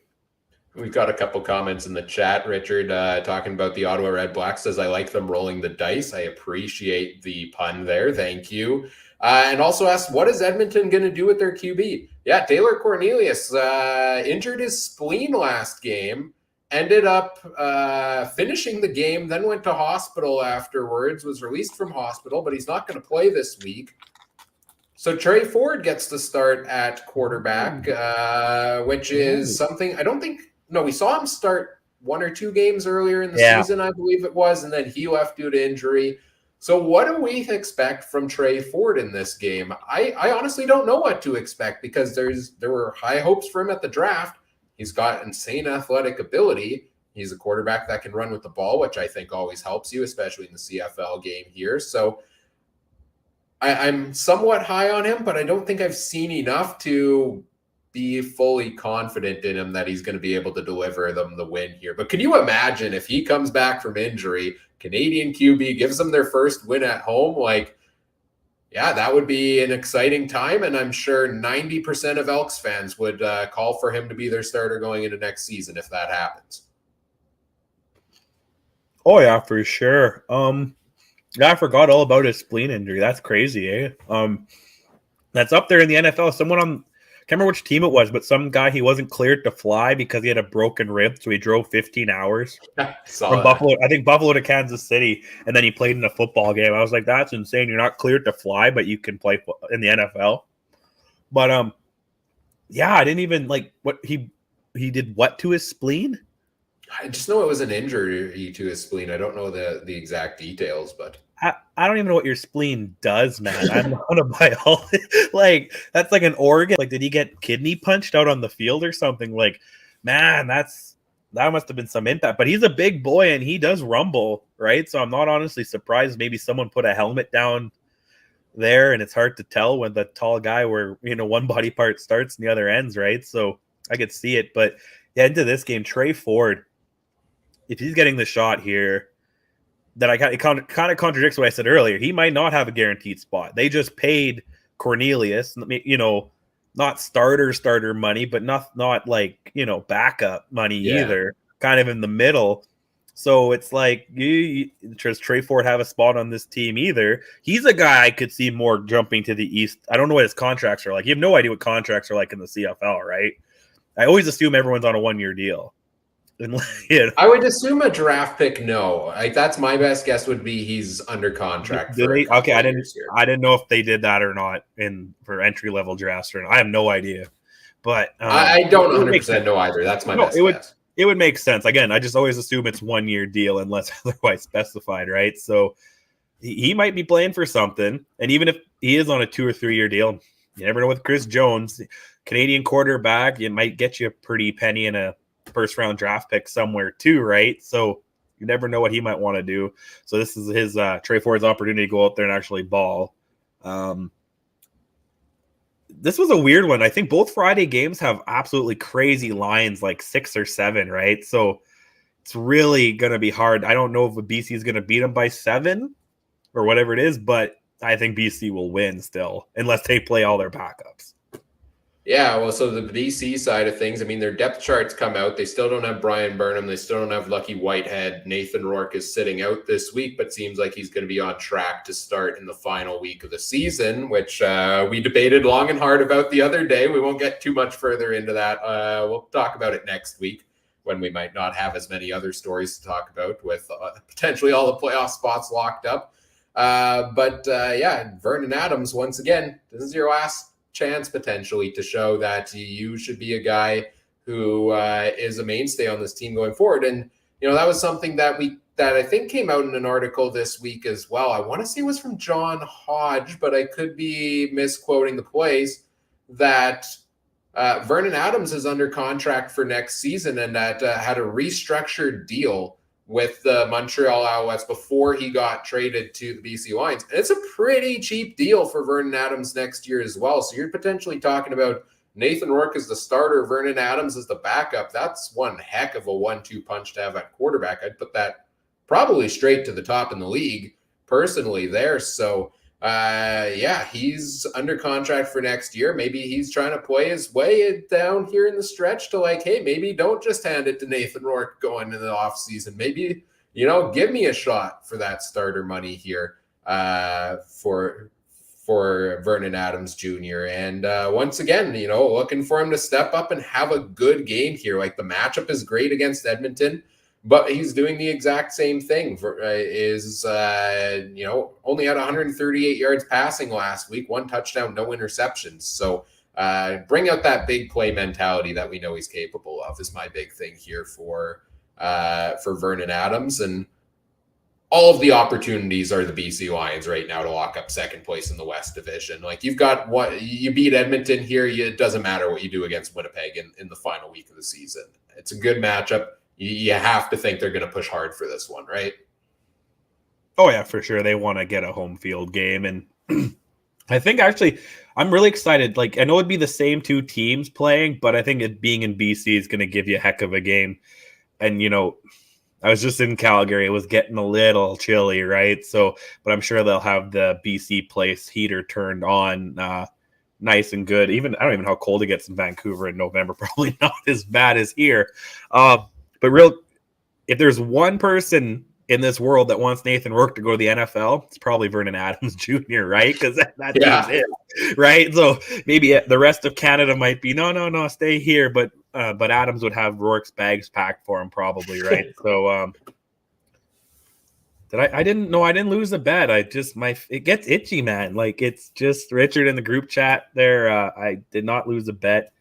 We've got a couple comments in the chat. Richard talking about the Ottawa Redblacks says, I like them rolling the dice. I appreciate the pun there. Thank you. And also asked, what is Edmonton going to do with their QB? Yeah, Taylor Cornelius injured his spleen last game, ended up finishing the game, then went to hospital afterwards, was released from hospital, but he's not going to play this week. So Trey Ford gets to start at quarterback, which is something I don't think. No, we saw him start 1 or 2 games earlier in the season, I believe it was, and then he left due to injury. So what do we expect from Trey Ford in this game? I honestly don't know what to expect because there were high hopes for him at the draft. He's got insane athletic ability. He's a quarterback that can run with the ball, which I think always helps you, especially in the CFL game here. So I'm somewhat high on him, but I don't think I've seen enough to be fully confident in him that he's going to be able to deliver them the win here. But can you imagine if he comes back from injury, Canadian QB gives them their first win at home? Yeah, that would be an exciting time, and I'm sure 90% of Elks fans would call for him to be their starter going into next season if that happens. Oh yeah, for sure. Yeah, I forgot all about his spleen injury. That's crazy, eh? That's up there in the NFL. Someone on, I can't remember which team it was, but some guy, he wasn't cleared to fly because he had a broken rib, so he drove 15 hours from Buffalo. I think Buffalo to Kansas City, and then he played in a football game. I was like, that's insane. You're not cleared to fly, but you can play in the NFL. But yeah, I didn't even like what he did. What to his spleen? I just know it was an injury to his spleen. I don't know the exact details, but I don't even know what your spleen does, man. I'm not a biologist. Like, that's like an organ. Like, did he get kidney punched out on the field or something? Like, man, that must have been some impact. But he's a big boy and he does rumble, right? So I'm not honestly surprised. Maybe someone put a helmet down there and it's hard to tell when the tall guy where, one body part starts and the other ends, right? So I could see it. But yeah, into this game, Trey Ford, if he's getting the shot here, that it kind of contradicts what I said earlier. He might not have a guaranteed spot. They just paid Cornelius, not starter money, but not like, backup money either, kind of in the middle. So it's like, does Trey Ford have a spot on this team either? He's a guy I could see more jumping to the East. I don't know what his contracts are like. You have no idea what contracts are like in the CFL, right? I always assume everyone's on a 1-year deal. I would assume a draft pick. No, like that's my best guess would be he's under contract. Okay, I didn't know if they did that or not for entry level drafts or not. I have no idea, but I don't 100% know either. That's my best guess. It would make sense. Again, I just always assume it's 1-year deal unless otherwise specified, right? So he might be playing for something, and even if he is on a 2 or 3 year deal, you never know with Chris Jones, Canadian quarterback. It might get you a pretty penny in a first round draft pick somewhere too, right? So you never know what he might want to do. So this is his Trey Ford's opportunity to go out there and actually ball. This was a weird one. I think both Friday games have absolutely crazy lines, like 6 or 7, right? So it's really going to be hard. I don't know if BC is going to beat them by 7 or whatever it is, but I think BC will win still, unless they play all their backups. Yeah, well, so the BC side of things, I mean, their depth charts come out. They still don't have Brian Burnham. They still don't have Lucky Whitehead. Nathan Rourke is sitting out this week, but seems like he's going to be on track to start in the final week of the season, which we debated long and hard about the other day. We won't get too much further into that. We'll talk about it next week when we might not have as many other stories to talk about with potentially all the playoff spots locked up. But Vernon Adams, once again, this is your last chance potentially to show that you should be a guy who is a mainstay on this team going forward. And that was something that I think came out in an article this week as well. I want to say it was from John Hodge, but I could be misquoting the place, that Vernon Adams is under contract for next season and that had a restructured deal with the Montreal Alouettes before he got traded to the BC Lions. And it's a pretty cheap deal for Vernon Adams next year as well. So you're potentially talking about Nathan Rourke as the starter, Vernon Adams as the backup. That's one heck of a 1-2 punch to have at quarterback. I'd put that probably straight to the top in the league personally there. So he's under contract for next year. Maybe he's trying to play his way down here in the stretch to like, hey, maybe don't just hand it to Nathan Rourke going into the offseason. Maybe, give me a shot for that starter money here for Vernon Adams Jr. And once again, looking for him to step up and have a good game here. Like, the matchup is great against Edmonton, but he's doing the exact same thing. Only had 138 yards passing last week, 1 touchdown, no interceptions. So bring out that big play mentality that we know he's capable of is my big thing here for Vernon Adams. And all of the opportunities are the BC Lions right now to lock up second place in the West Division. Like, you've got you beat Edmonton here. It doesn't matter what you do against Winnipeg in the final week of the season. It's a good matchup. You have to think they're going to push hard for this one, right? Oh, yeah, for sure. They want to get a home field game. And I think actually I'm really excited. Like, I know it'd be the same 2 teams playing, but I think it being in BC is going to give you a heck of a game. And, I was just in Calgary. It was getting a little chilly, right? So, but I'm sure they'll have the BC place heater turned on, nice and good. Even I don't even know how cold it gets in Vancouver in November. Probably not as bad as here. But if there's one person in this world that wants Nathan Rourke to go to the NFL, it's probably Vernon Adams Jr., right? Because that team's it, right? So maybe the rest of Canada might be no, stay here, but Adams would have Rourke's bags packed for him, probably, right? So I didn't lose a bet. It gets itchy, man. Like, it's just Richard in the group chat there. I did not lose a bet.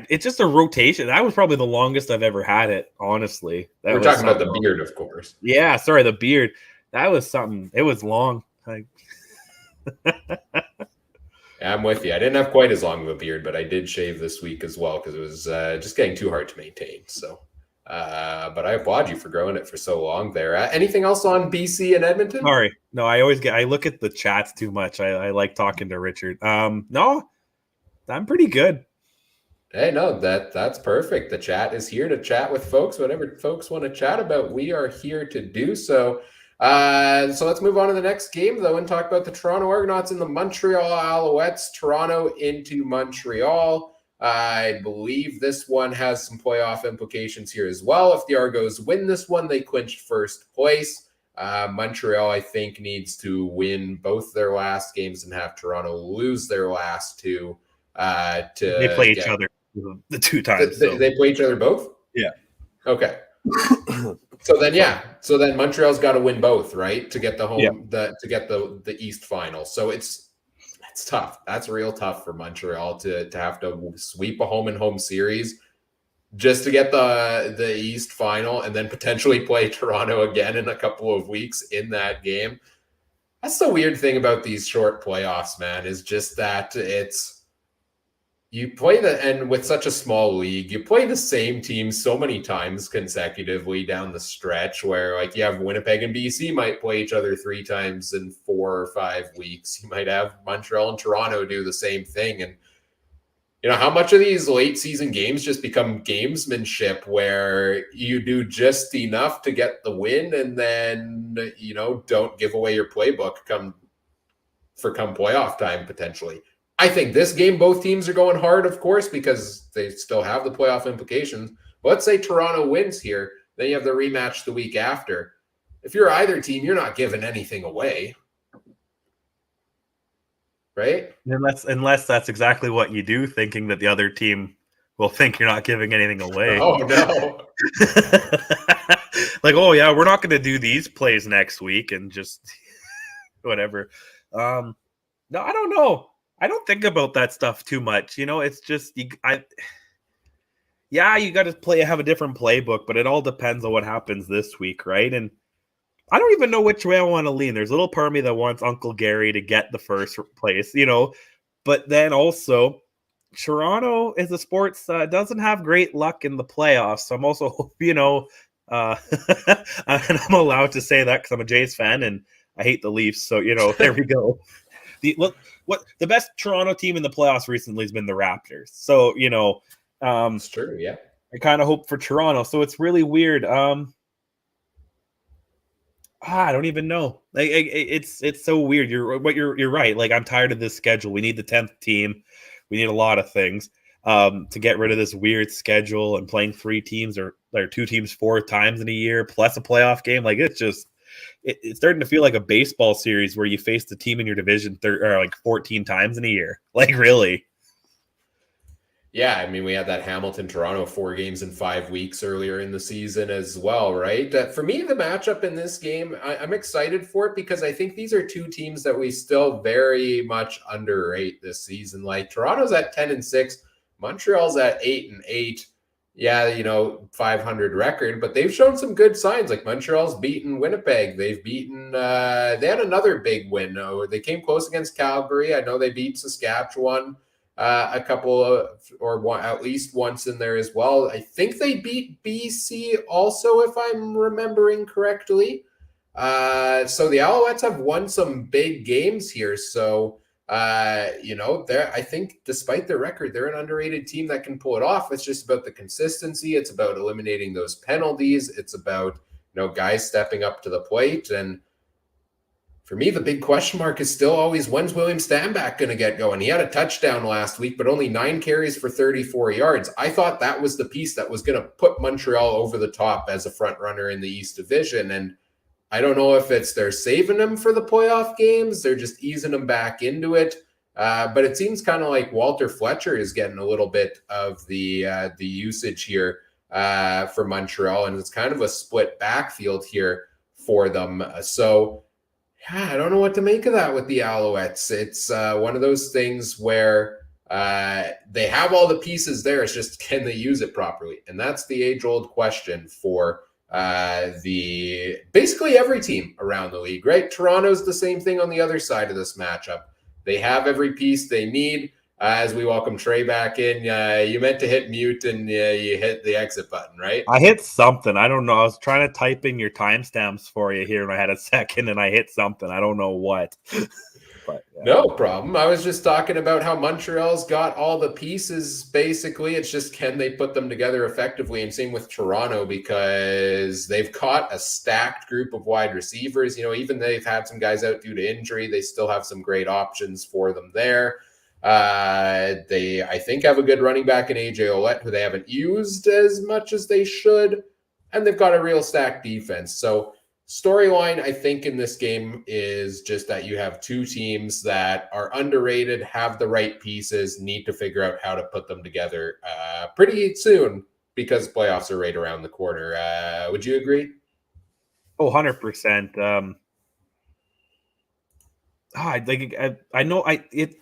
It's just a rotation. That was probably the longest I've ever had it, honestly. We're talking about the beard, of course. Yeah, sorry, the beard. That was something. It was long. Yeah, I'm with you. I didn't have quite as long of a beard, but I did shave this week as well because it was just getting too hard to maintain. So, but I applaud you for growing it for so long there. Anything else on BC and Edmonton? Sorry. No, I look at the chats too much. I like talking to Richard. No, I'm pretty good. Hey, no, that's perfect. The chat is here to chat with folks. Whatever folks want to chat about, we are here to do so. So let's move on to the next game, though, and talk about the Toronto Argonauts and the Montreal Alouettes. Toronto into Montreal. I believe this one has some playoff implications here as well. If the Argos win this one, they clinch first place. Montreal, I think, needs to win both their last games and have Toronto lose their last two. They play each other the two times. They play each other both? Yeah. Okay. So then Montreal's got to win both, right? To get the home to get the East final. So it's tough. That's real tough for Montreal to have to sweep a home series just to get the East final and then potentially play Toronto again in a couple of weeks in that game. That's the weird thing about these short playoffs, man, is just that you play and with such a small league, you play the same team so many times consecutively down the stretch where, like, you have Winnipeg and BC might play each other 3 times in 4 or 5 weeks. You might have Montreal and Toronto do the same thing. And, you know, how much of these late season games just become gamesmanship where you do just enough to get the win and then, you know, don't give away your playbook come playoff time potentially. I think this game, both teams are going hard, of course, because they still have the playoff implications. But let's say Toronto wins here, then you have the rematch the week after. If you're either team, you're not giving anything away. Right? Unless that's exactly what you do, thinking that the other team will think you're not giving anything away. Oh, no. Like, oh, yeah, we're not going to do these plays next week and just whatever. No, I don't know. I don't think about that stuff too much. You know, it's just you got to have a different playbook, but it all depends on what happens this week, right? And I don't even know which way I want to lean. There's a little part of me that wants Uncle Gary to get the first place, you know, but then also Toronto is a sports doesn't have great luck in the playoffs. So I'm also, you know, and I'm allowed to say that because I'm a Jays fan and I hate the Leafs. So, you know, there we go. The best Toronto team in the playoffs recently has been the Raptors. So, you know, it's true. Yeah. I kind of hope for Toronto. So it's really weird. I don't even know. Like, it's so weird. You're right. Like, I'm tired of this schedule. We need the 10th team. We need a lot of things to get rid of this weird schedule and playing 3 teams or 2 teams 4 times in a year plus a playoff game. Like, it's just. It's starting to feel like a baseball series where you face the team in your division 14 times in a year. Like, really? Yeah, I mean, we had that Hamilton-Toronto 4 games in 5 weeks earlier in the season as well, right? For me, the matchup in this game, I'm excited for it because I think these are 2 teams that we still very much underrate this season. Like, Toronto's at 10-6, Montreal's at 8-8. Yeah, you know, 500 record, but they've shown some good signs. Like, Montreal's beaten Winnipeg. They've beaten, they had another big win. They came close against Calgary. I know they beat Saskatchewan a couple of, or one, at least once in there as well. I think they beat BC also, if I'm remembering correctly. So the Alouettes have won some big games here. So I think despite their record, they're an underrated team that can pull it off. It's just about the consistency. It's about eliminating those penalties. It's about, guys stepping up to the plate. And for me, the big question mark is still always, when's William Stanback going to get going? He had a touchdown last week, but only 9 carries for 34 yards. I thought that was the piece that was going to put Montreal over the top as a front runner in the East Division. And I don't know if it's they're saving him for the playoff games, they're just easing him back into it. But it seems kind of like Walter Fletcher is getting a little bit of the usage here for Montreal, and it's kind of a split backfield here for them. So I don't know what to make of that with the Alouettes. It's one of those things where they have all the pieces there. It's just, can they use it properly? And that's the age-old question for the basically every team around the league, right? Toronto's the same thing on the other side of this matchup. They have every piece they need. As we welcome Trey back in, you meant to hit mute and you hit the exit button, right? I hit something. I don't know. I was trying to type in your timestamps for you here, and I had a second, and I hit something. I don't know what. But, yeah. No problem. I was just talking about how Montreal's got all the pieces, basically. It's just, can they put them together effectively? And same with Toronto, because they've caught a stacked group of wide receivers. Even they've had some guys out due to injury, they still have some great options for them there. They, I think, have a good running back in AJ Ouellette, who they haven't used as much as they should. And they've got a real stacked defense. So storyline, I think, in this game is just that you have two teams that are underrated, have the right pieces, need to figure out how to put them together pretty soon, because playoffs are right around the corner. Would you agree? Oh, 100%. I know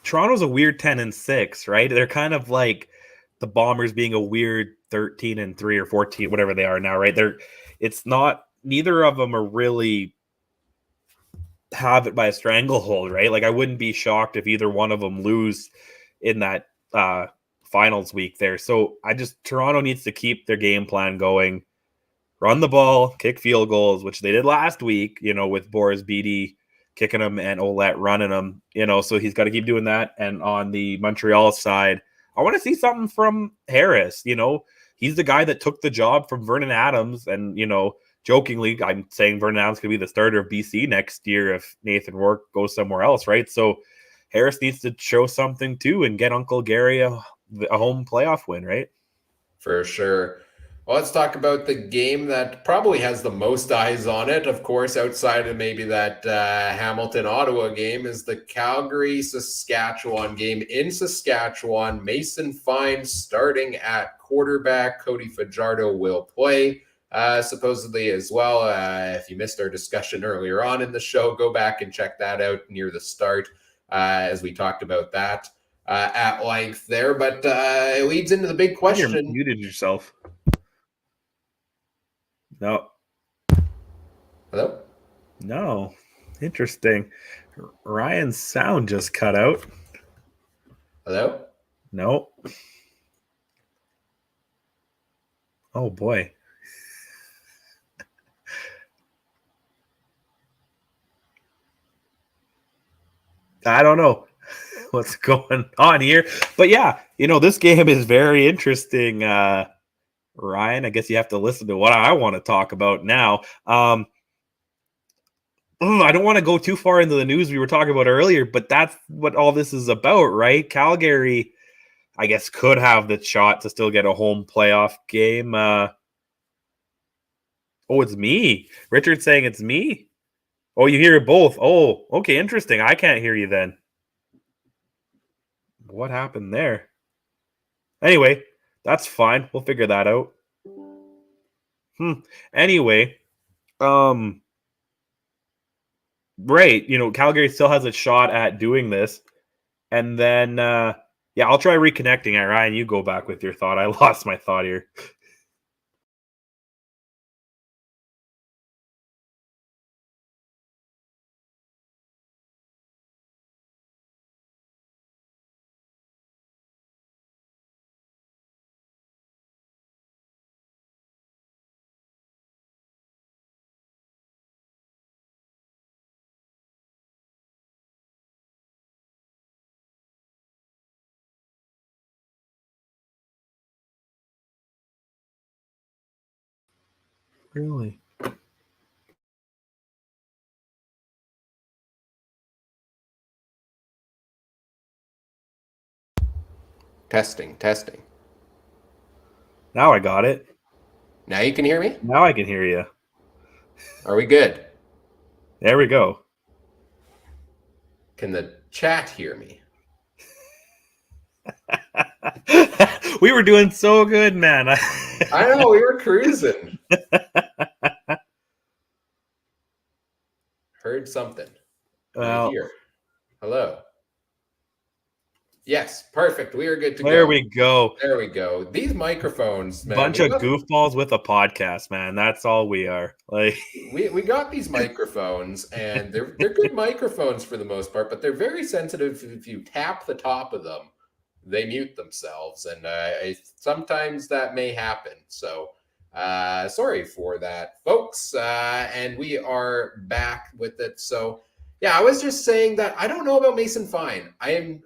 Toronto's a weird 10-6, right? They're kind of like the Bombers being a weird 13-3 or 14, whatever they are now, right? It's not, neither of them are really have it by a stranglehold, right? Like, I wouldn't be shocked if either one of them lose in that finals week there. So Toronto needs to keep their game plan going, run the ball, kick field goals, which they did last week, with Boris Beatty kicking them and Ouellette running them, so he's got to keep doing that. And on the Montreal side, I want to see something from Harris. He's the guy that took the job from Vernon Adams. And, jokingly, I'm saying Vernon Adams could be the starter of BC next year if Nathan Rourke goes somewhere else, right? So Harris needs to show something too and get Uncle Gary a home playoff win, right? For sure. Well, let's talk about the game that probably has the most eyes on it. Of course, outside of maybe that Hamilton-Ottawa game, is the Calgary-Saskatchewan game in Saskatchewan. Mason Fine starting at quarterback. Cody Fajardo will play supposedly as well. If you missed our discussion earlier on in the show, go back and check that out near the start as we talked about that at length there. But it leads into the big question. You muted yourself. No. Hello? No. Interesting. Ryan's sound just cut out. Hello? No. Oh, boy. I don't know what's going on here. But yeah, this game is very interesting. Ryan, I guess you have to listen to what I want to talk about now. I don't want to go too far into the news we were talking about earlier, but that's what all this is about, right? Calgary, I guess, could have the shot to still get a home playoff game. Oh, it's me. Richard's saying it's me. Oh, you hear it both. Oh, okay, interesting. I can't hear you then. What happened there? Anyway, that's fine. We'll figure that out. Anyway, right, Calgary still has a shot at doing this. And then, I'll try reconnecting it. Ryan, you go back with your thought. I lost my thought here. Really? Testing. Now I got it. Now you can hear me? Now I can hear you. Are we good? There we go. Can the chat hear me? We were doing so good, man. I know, we were cruising. Heard something. Right here. Hello. Yes, perfect. We are good to go. There we go. There we go. These microphones, man. Bunch of goofballs with a podcast, man. That's all we are. Like we got these microphones, and they're good microphones for the most part, but they're very sensitive. If you tap the top of them, they mute themselves, and sometimes that may happen. So sorry for that, folks. And we are back with it. So yeah, I was just saying that I don't know about Mason Fine. I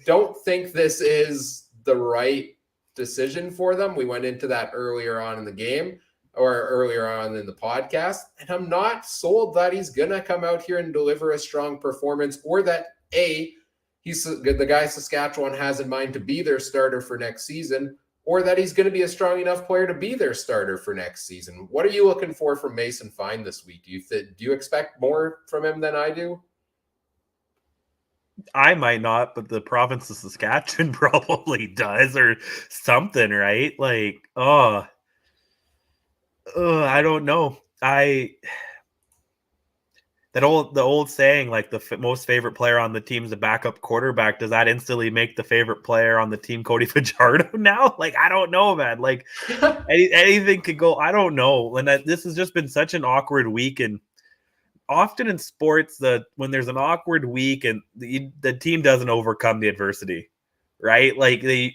don't think this is the right decision for them. We went into that earlier on in the game or earlier on in the podcast, and I'm not sold that he's gonna come out here and deliver a strong performance, or that he's the guy Saskatchewan has in mind to be their starter for next season, or that he's going to be a strong enough player to be their starter for next season. What are you looking for from Mason Fine this week? Do you expect more from him than I do? I might not, but the province of Saskatchewan probably does, or something, right? Like, I don't know. The old saying, like the most favorite player on the team's a backup quarterback. Does that instantly make the favorite player on the team Cody Fajardo now? Like, I don't know, man. Like, anything could go. I don't know. And this has just been such an awkward week. And often in sports, when there's an awkward week and the team doesn't overcome the adversity, right? Like we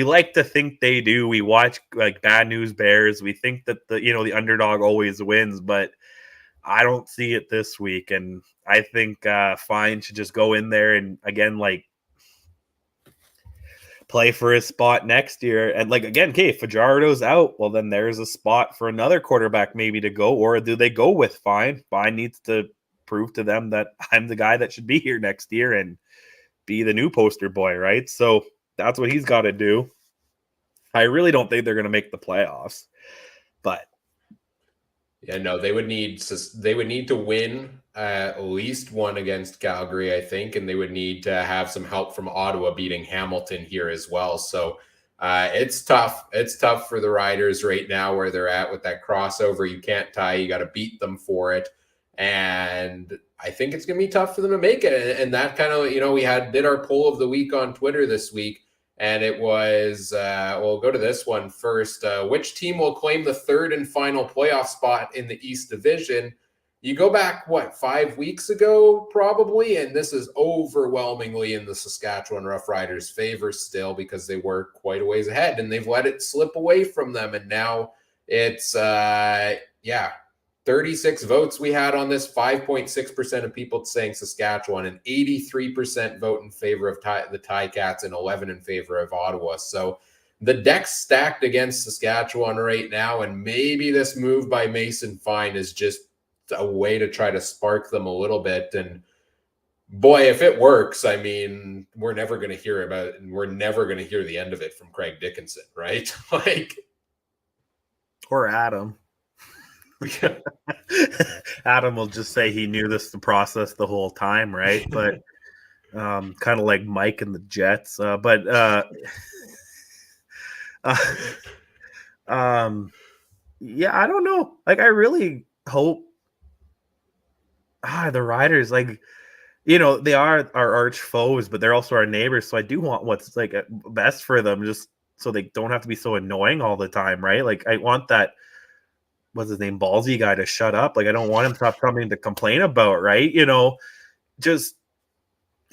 like to think they do. We watch like Bad News Bears. We think that the underdog always wins, but I don't see it this week, and I think Fine should just go in there and again, like, play for his spot next year. And like again, okay, Fajardo's out. Well, then there's a spot for another quarterback maybe to go, or do they go with Fine? Fine needs to prove to them that I'm the guy that should be here next year and be the new poster boy, right? So that's what he's got to do. I really don't think they're going to make the playoffs, but. Yeah, no, they would need to win at least one against Calgary, I think, and they would need to have some help from Ottawa beating Hamilton here as well. So it's tough. It's tough for the Riders right now where they're at with that crossover. You can't tie. You got to beat them for it. And I think it's going to be tough for them to make it. And that kind of, we did our poll of the week on Twitter this week. And it was, we'll go to this one first. Which team will claim the third and final playoff spot in the East Division? You go back, 5 weeks ago, probably, and this is overwhelmingly in the Saskatchewan Roughriders' favor still because they were quite a ways ahead, and they've let it slip away from them. And now it's, 36 votes we had on this, 5.6% of people saying Saskatchewan, and 83% vote in favor of the Ticats and 11 in favor of Ottawa. So the deck's stacked against Saskatchewan right now, and maybe this move by Mason Fine is just a way to try to spark them a little bit. And boy, if it works, I mean, we're never going to hear about it, and we're never going to hear the end of it from Craig Dickinson, right? Or Adam. Adam will just say he knew the process the whole time, right? But kind of like Mike and the Jets. Yeah, I don't know. Like, I really hope the Riders, like, they are our arch foes, but they're also our neighbors. So I do want what's like best for them, just so they don't have to be so annoying all the time, right? Like, I want that. What's his name, ballsy guy, to shut up. Like, I don't want him to have something to complain about, right? Just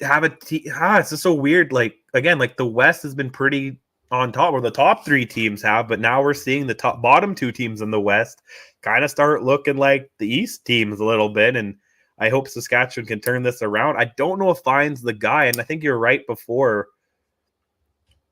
have it's just so weird. Like, again, like the West has been pretty on top, or the top three teams have, but now we're seeing the bottom two teams in the West kind of start looking like the East teams a little bit. And I hope Saskatchewan can turn this around. I don't know if Fine's the guy, and I think you're right before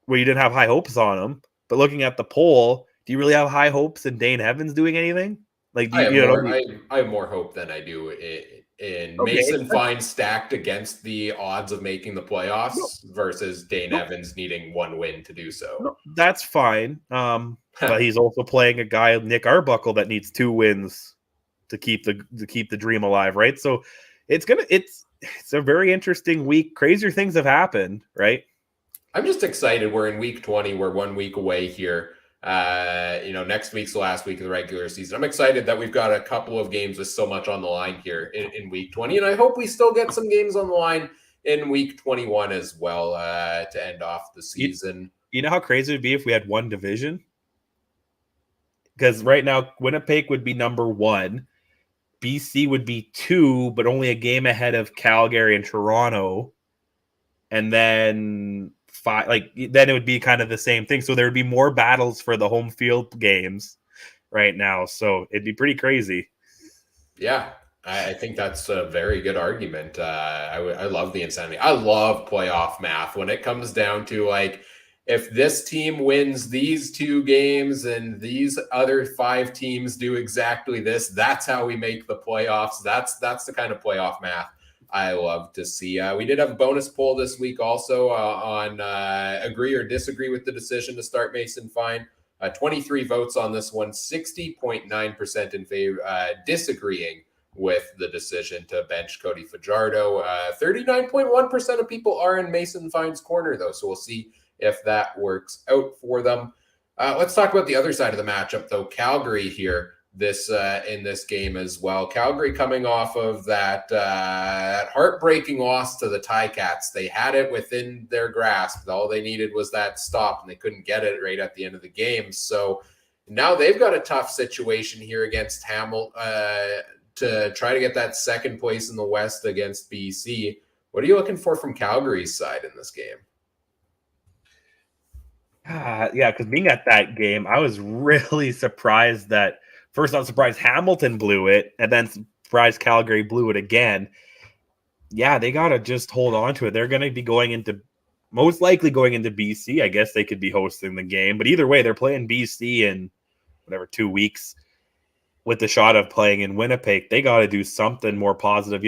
where you didn't have high hopes on him, but looking at the poll, Do you really have high hopes in Dane Evans doing anything? Like, do I you, have you know? more. I have more hope than I do in Okay, Mason Fine stacked against the odds of making the no, playoffs versus Dane no, Evans needing one win to do so. no, that's fine. But he's also playing a guy, Nick Arbuckle, that needs 2 wins to keep the dream alive, right? So it's a very interesting week. Crazier things have happened, right? I'm just excited. We're in week 20. We're 1 week away here. Next week's the last week of the regular season. I'm excited that we've got a couple of games with so much on the line here in week 20. And I hope we still get some games on the line in week 21 as well to end off the season. You know how crazy it would be if we had one division? Because right now, Winnipeg would be number 1. BC would be 2, but only a game ahead of Calgary and Toronto. And then 5, then it would be kind of the same thing. So there would be more battles for the home field games right now. So it'd be pretty crazy. Yeah, I think that's a very good argument. I love the insanity. I love playoff math when it comes down to if this team wins these 2 games and these other 5 teams do exactly this, that's how we make the playoffs. That's the kind of playoff math I love to see. We did have a bonus poll this week also on agree or disagree with the decision to start Mason Fine. 23 votes on this one, 60.9% in favor, disagreeing with the decision to bench Cody Fajardo. 39.1% of people are in Mason Fine's corner, though, so we'll see if that works out for them. Let's talk about the other side of the matchup, though. Calgary here in this game as well. Calgary coming off of that heartbreaking loss to the Ticats. They had it within their grasp. All they needed was that stop, and they couldn't get it right at the end of the game. So now they've got a tough situation here against Hamilton to try to get that second place in the West against BC. What are you looking for from Calgary's side in this game? Yeah, because being at that game, I was really surprised that first I was surprised Hamilton blew it, and then surprised Calgary blew it again. Yeah, they got to just hold on to it. They're going to be most likely going into BC. I guess they could be hosting the game, but either way, they're playing BC in 2 weeks with the shot of playing in Winnipeg. They got to do something more positive.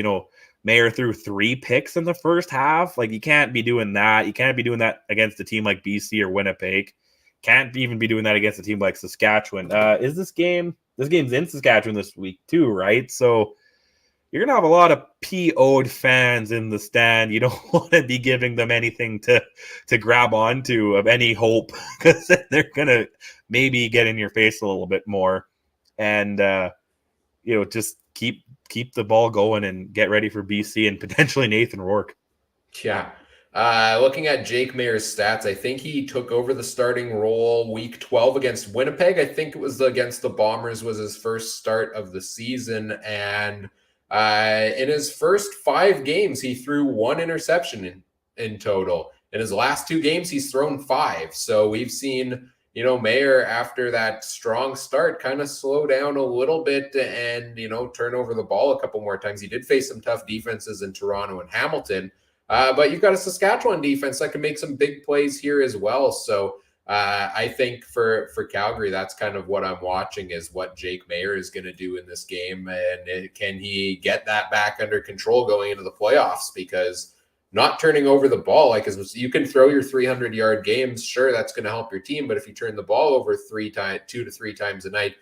Mayer threw 3 picks in the first half. You can't be doing that. You can't be doing that against a team like BC or Winnipeg. Can't even be doing that against a team like Saskatchewan. This game's in Saskatchewan this week too, right? So you're going to have a lot of PO'd fans in the stand. You don't want to be giving them anything to grab onto of any hope, because they're going to maybe get in your face a little bit more. And, just keep the ball going and get ready for BC and potentially Nathan Rourke. Yeah. Looking at Jake Mayer's stats, I think he took over the starting role week 12 against Winnipeg. I think it was against the Bombers was his first start of the season. And in his first 5 games, he threw 1 interception in total. In his last 2 games, he's thrown 5. So we've seen Mayer, after that strong start, kind of slow down a little bit and, turn over the ball a couple more times. He did face some tough defenses in Toronto and Hamilton, but you've got a Saskatchewan defense that can make some big plays here as well. So I think for Calgary, that's kind of what I'm watching, is what Jake Mayer is going to do in this game. And can he get that back under control going into the playoffs? Because not turning over the ball, you can throw your 300-yard games. Sure, that's going to help your team. But if you turn the ball over 2 to 3 times a night,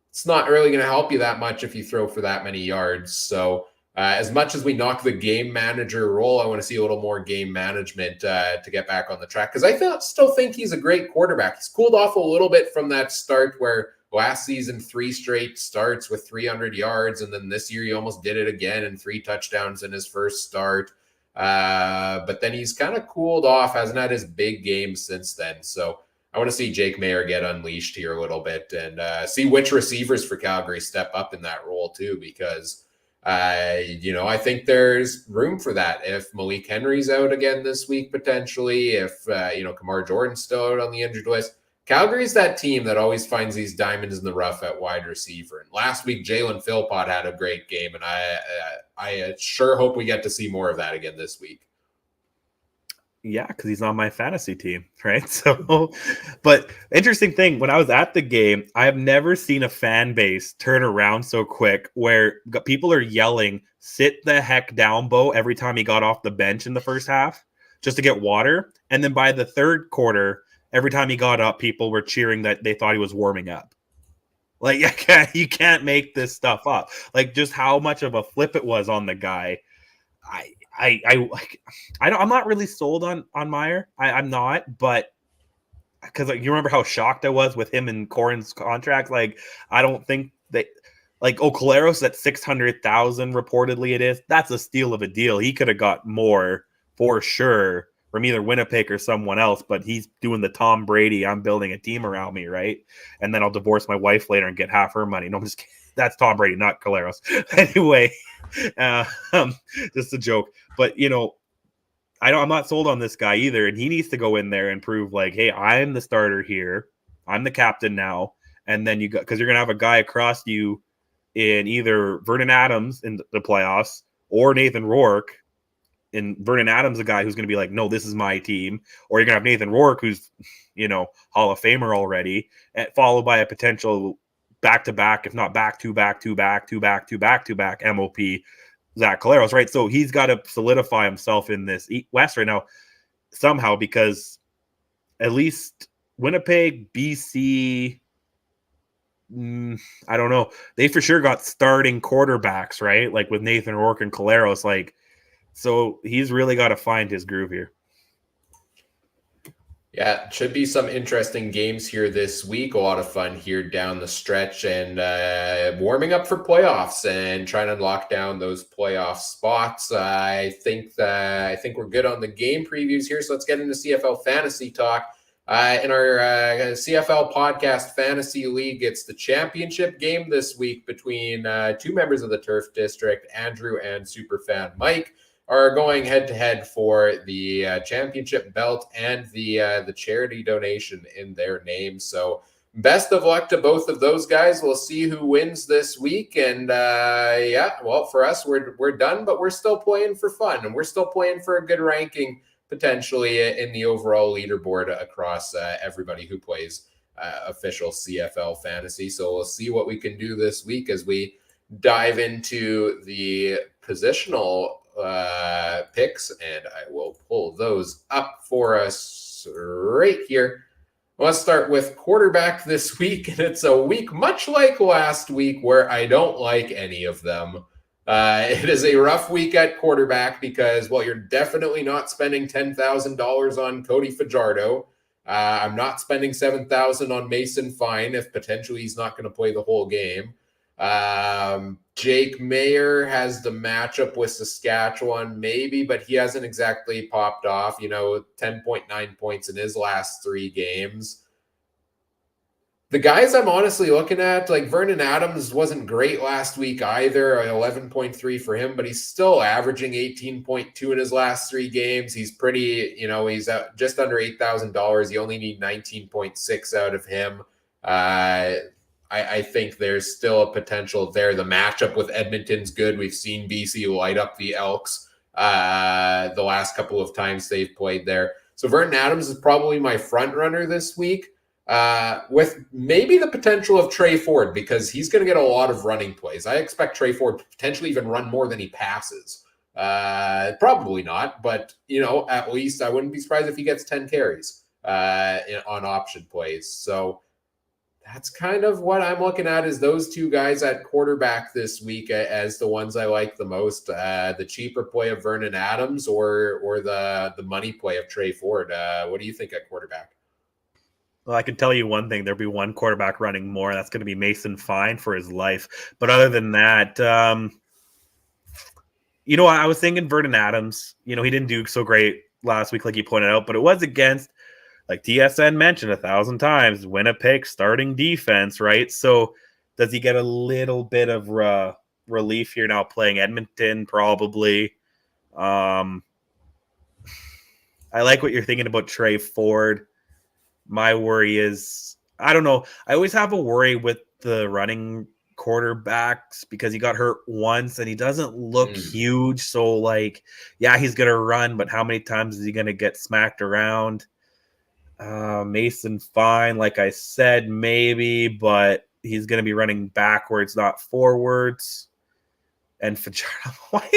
it's not really going to help you that much if you throw for that many yards. So as much as we knock the game manager role, I want to see a little more game management to get back on the track. Because I still think he's a great quarterback. He's cooled off a little bit from that start where last season 3 straight starts with 300 yards. And then this year he almost did it again and 3 touchdowns in his first start. But then he's kind of cooled off, hasn't had his big game since then. So I want to see Jake Mayer get unleashed here a little bit and see which receivers for Calgary step up in that role too, because I think there's room for that. If Malik Henry's out again this week, potentially, if Kamar Jordan's still out on the injured list, Calgary's that team that always finds these diamonds in the rough at wide receiver. And last week, Jalen Philpott had a great game, and I sure hope we get to see more of that again this week. Yeah, because he's on my fantasy team, right? So, but interesting thing, when I was at the game, I have never seen a fan base turn around so quick where people are yelling, sit the heck down, Bo, every time he got off the bench in the first half just to get water. And then by the third quarter, every time he got up, people were cheering that they thought he was warming up. Like, you can't make this stuff up. Like, just how much of a flip it was on the guy. I'm not really sold on Meyer. I'm not, but because you remember how shocked I was with him and Corin's contract. Like, I don't think that Collaros at 600,000 reportedly it is. That's a steal of a deal. He could have got more for sure from either Winnipeg or someone else, but he's doing the Tom Brady. I'm building a team around me, right? And then I'll divorce my wife later and get half her money. No, I'm just kidding. That's Tom Brady, not Collaros. Anyway, just a joke. But I'm not sold on this guy either, and he needs to go in there and prove like, hey, I'm the starter here. I'm the captain now. And then because you're gonna have a guy across you in either Vernon Adams in the playoffs or Nathan Rourke. And Vernon Adams, a guy who's gonna be like, no, this is my team, or you're gonna have Nathan Rourke, who's Hall of Famer already, followed by a potential back-to-back, if not back-to-back MOP Zach Collaros, right? So he's got to solidify himself in this West right now somehow, because at least Winnipeg, BC, I don't know. They for sure got starting quarterbacks, right? Like with Nathan Rourke and Collaros, like, so he's really got to find his groove here. Yeah, it should be some interesting games here this week. A lot of fun here down the stretch, and warming up for playoffs and trying to lock down those playoff spots. I think we're good on the game previews here. So let's get into CFL fantasy talk. In our CFL podcast fantasy league, it's the championship game this week between two members of the Turf District, Andrew and Superfan Mike, are going head-to-head for the championship belt and the charity donation in their name. So best of luck to both of those guys. We'll see who wins this week. And for us, we're done, but we're still playing for fun, and we're still playing for a good ranking potentially in the overall leaderboard across everybody who plays official CFL fantasy. So we'll see what we can do this week as we dive into the positional picks, and I will pull those up for us right here. Let's start with quarterback this week, and it's a week much like last week where I don't like any of them. It is a rough week at quarterback because, well, you're definitely not spending $10,000 on Cody Fajardo. I'm not spending $7,000 on Mason Fine if potentially he's not going to play the whole game. Jake Mayer has the matchup with Saskatchewan, maybe, but he hasn't exactly popped off, 10.9 points in his last 3 games. The guys I'm honestly looking at, like Vernon Adams wasn't great last week either, 11.3 for him, but he's still averaging 18.2 in his last 3 games. He's pretty, he's just under $8,000. You only need 19.6 out of him. I think there's still a potential there. The matchup with Edmonton's good. We've seen BC light up the Elks the last couple of times they've played there. So Vernon Adams is probably my front runner this week, with maybe the potential of Trey Ford, because he's going to get a lot of running plays. I expect Trey Ford to potentially even run more than he passes. Probably not, but at least I wouldn't be surprised if he gets 10 carries on option plays. So that's kind of what I'm looking at, is those two guys at quarterback this week as the ones I like the most. The cheaper play of Vernon Adams or the money play of Trey Ford. What do you think at quarterback? Well, I can tell you one thing. There'll be one quarterback running more. That's going to be Mason Fine for his life. But other than that, I was thinking Vernon Adams. He didn't do so great last week like you pointed out, but it was against, like TSN mentioned 1,000 times, Winnipeg starting defense, right? So does he get a little bit of relief here now playing Edmonton? Probably. I like what you're thinking about Trey Ford. My worry is, I don't know. I always have a worry with the running quarterbacks because he got hurt once and he doesn't look Mm. huge. So, like, yeah, he's going to run, but how many times is he going to get smacked around? Mason Fine, like I said, maybe, but he's going to be running backwards, not forwards. And Fajardo, why?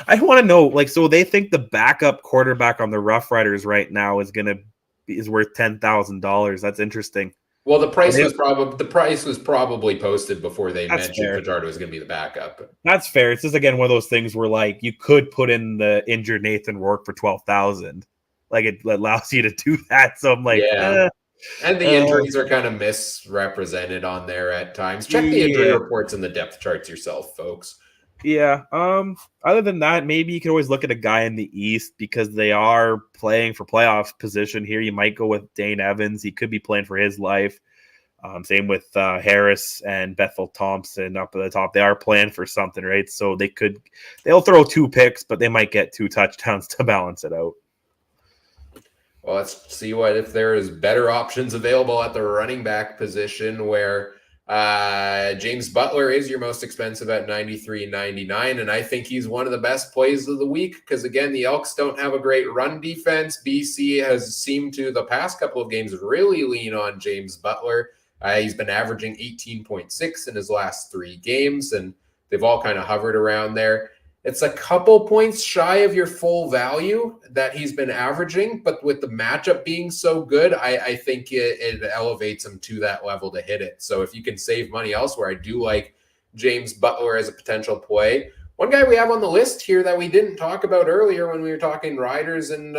I want to know, like, so they think the backup quarterback on the Roughriders right now is worth $10,000. That's interesting. Well, the price was probably posted before they That's mentioned fair. Fajardo was going to be the backup. That's fair. It's just again one of those things where like you could put in the injured Nathan Rourke for 12,000. Like it allows you to do that. So I'm like, Yeah. And the injuries are kind of misrepresented on there at times. Check the injury reports and the depth charts yourself, folks. Yeah. Other than that, maybe you can always look at a guy in the East because they are playing for playoff position here. You might go with Dane Evans. He could be playing for his life. Same with Harris and Bethel Thompson up at the top. They are playing for something, right? So they'll throw 2 picks, but they might get 2 touchdowns to balance it out. Well, let's see if there is better options available at the running back position where James Butler is your most expensive at $93.99, and I think he's one of the best plays of the week because, again, the Elks don't have a great run defense. BC has seemed to, the past couple of games, really lean on James Butler. He's been averaging 18.6 in his last 3 games, and they've all kind of hovered around there. It's a couple points shy of your full value that he's been averaging, but with the matchup being so good, I think it elevates him to that level to hit it. So if you can save money elsewhere, I do like James Butler as a potential play. One guy we have on the list here that we didn't talk about earlier when we were talking riders and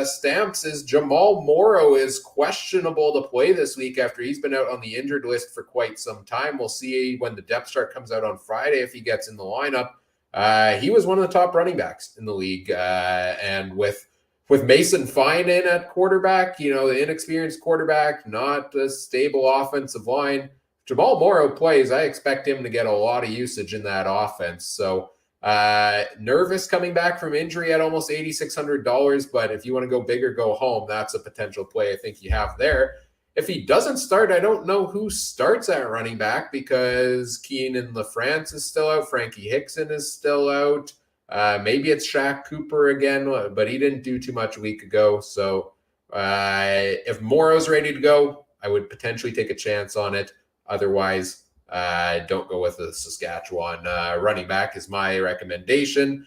stamps is Jamal Morrow is questionable to play this week after he's been out on the injured list for quite some time. We'll see when the depth chart comes out on Friday if he gets in the lineup. He was one of the top running backs in the league. And with Mason Fine in at quarterback, the inexperienced quarterback, not a stable offensive line, Jamal Morrow plays. I expect him to get a lot of usage in that offense. So nervous coming back from injury at almost $8,600. But if you want to go big or go home, that's a potential play I think you have there. If he doesn't start, I don't know who starts at running back because Keenan LaFrance is still out. Frankie Hickson is still out. Maybe it's Shaq Cooper again, but he didn't do too much a week ago. So if Morrow's ready to go, I would potentially take a chance on it. Otherwise, don't go with the Saskatchewan running back is my recommendation.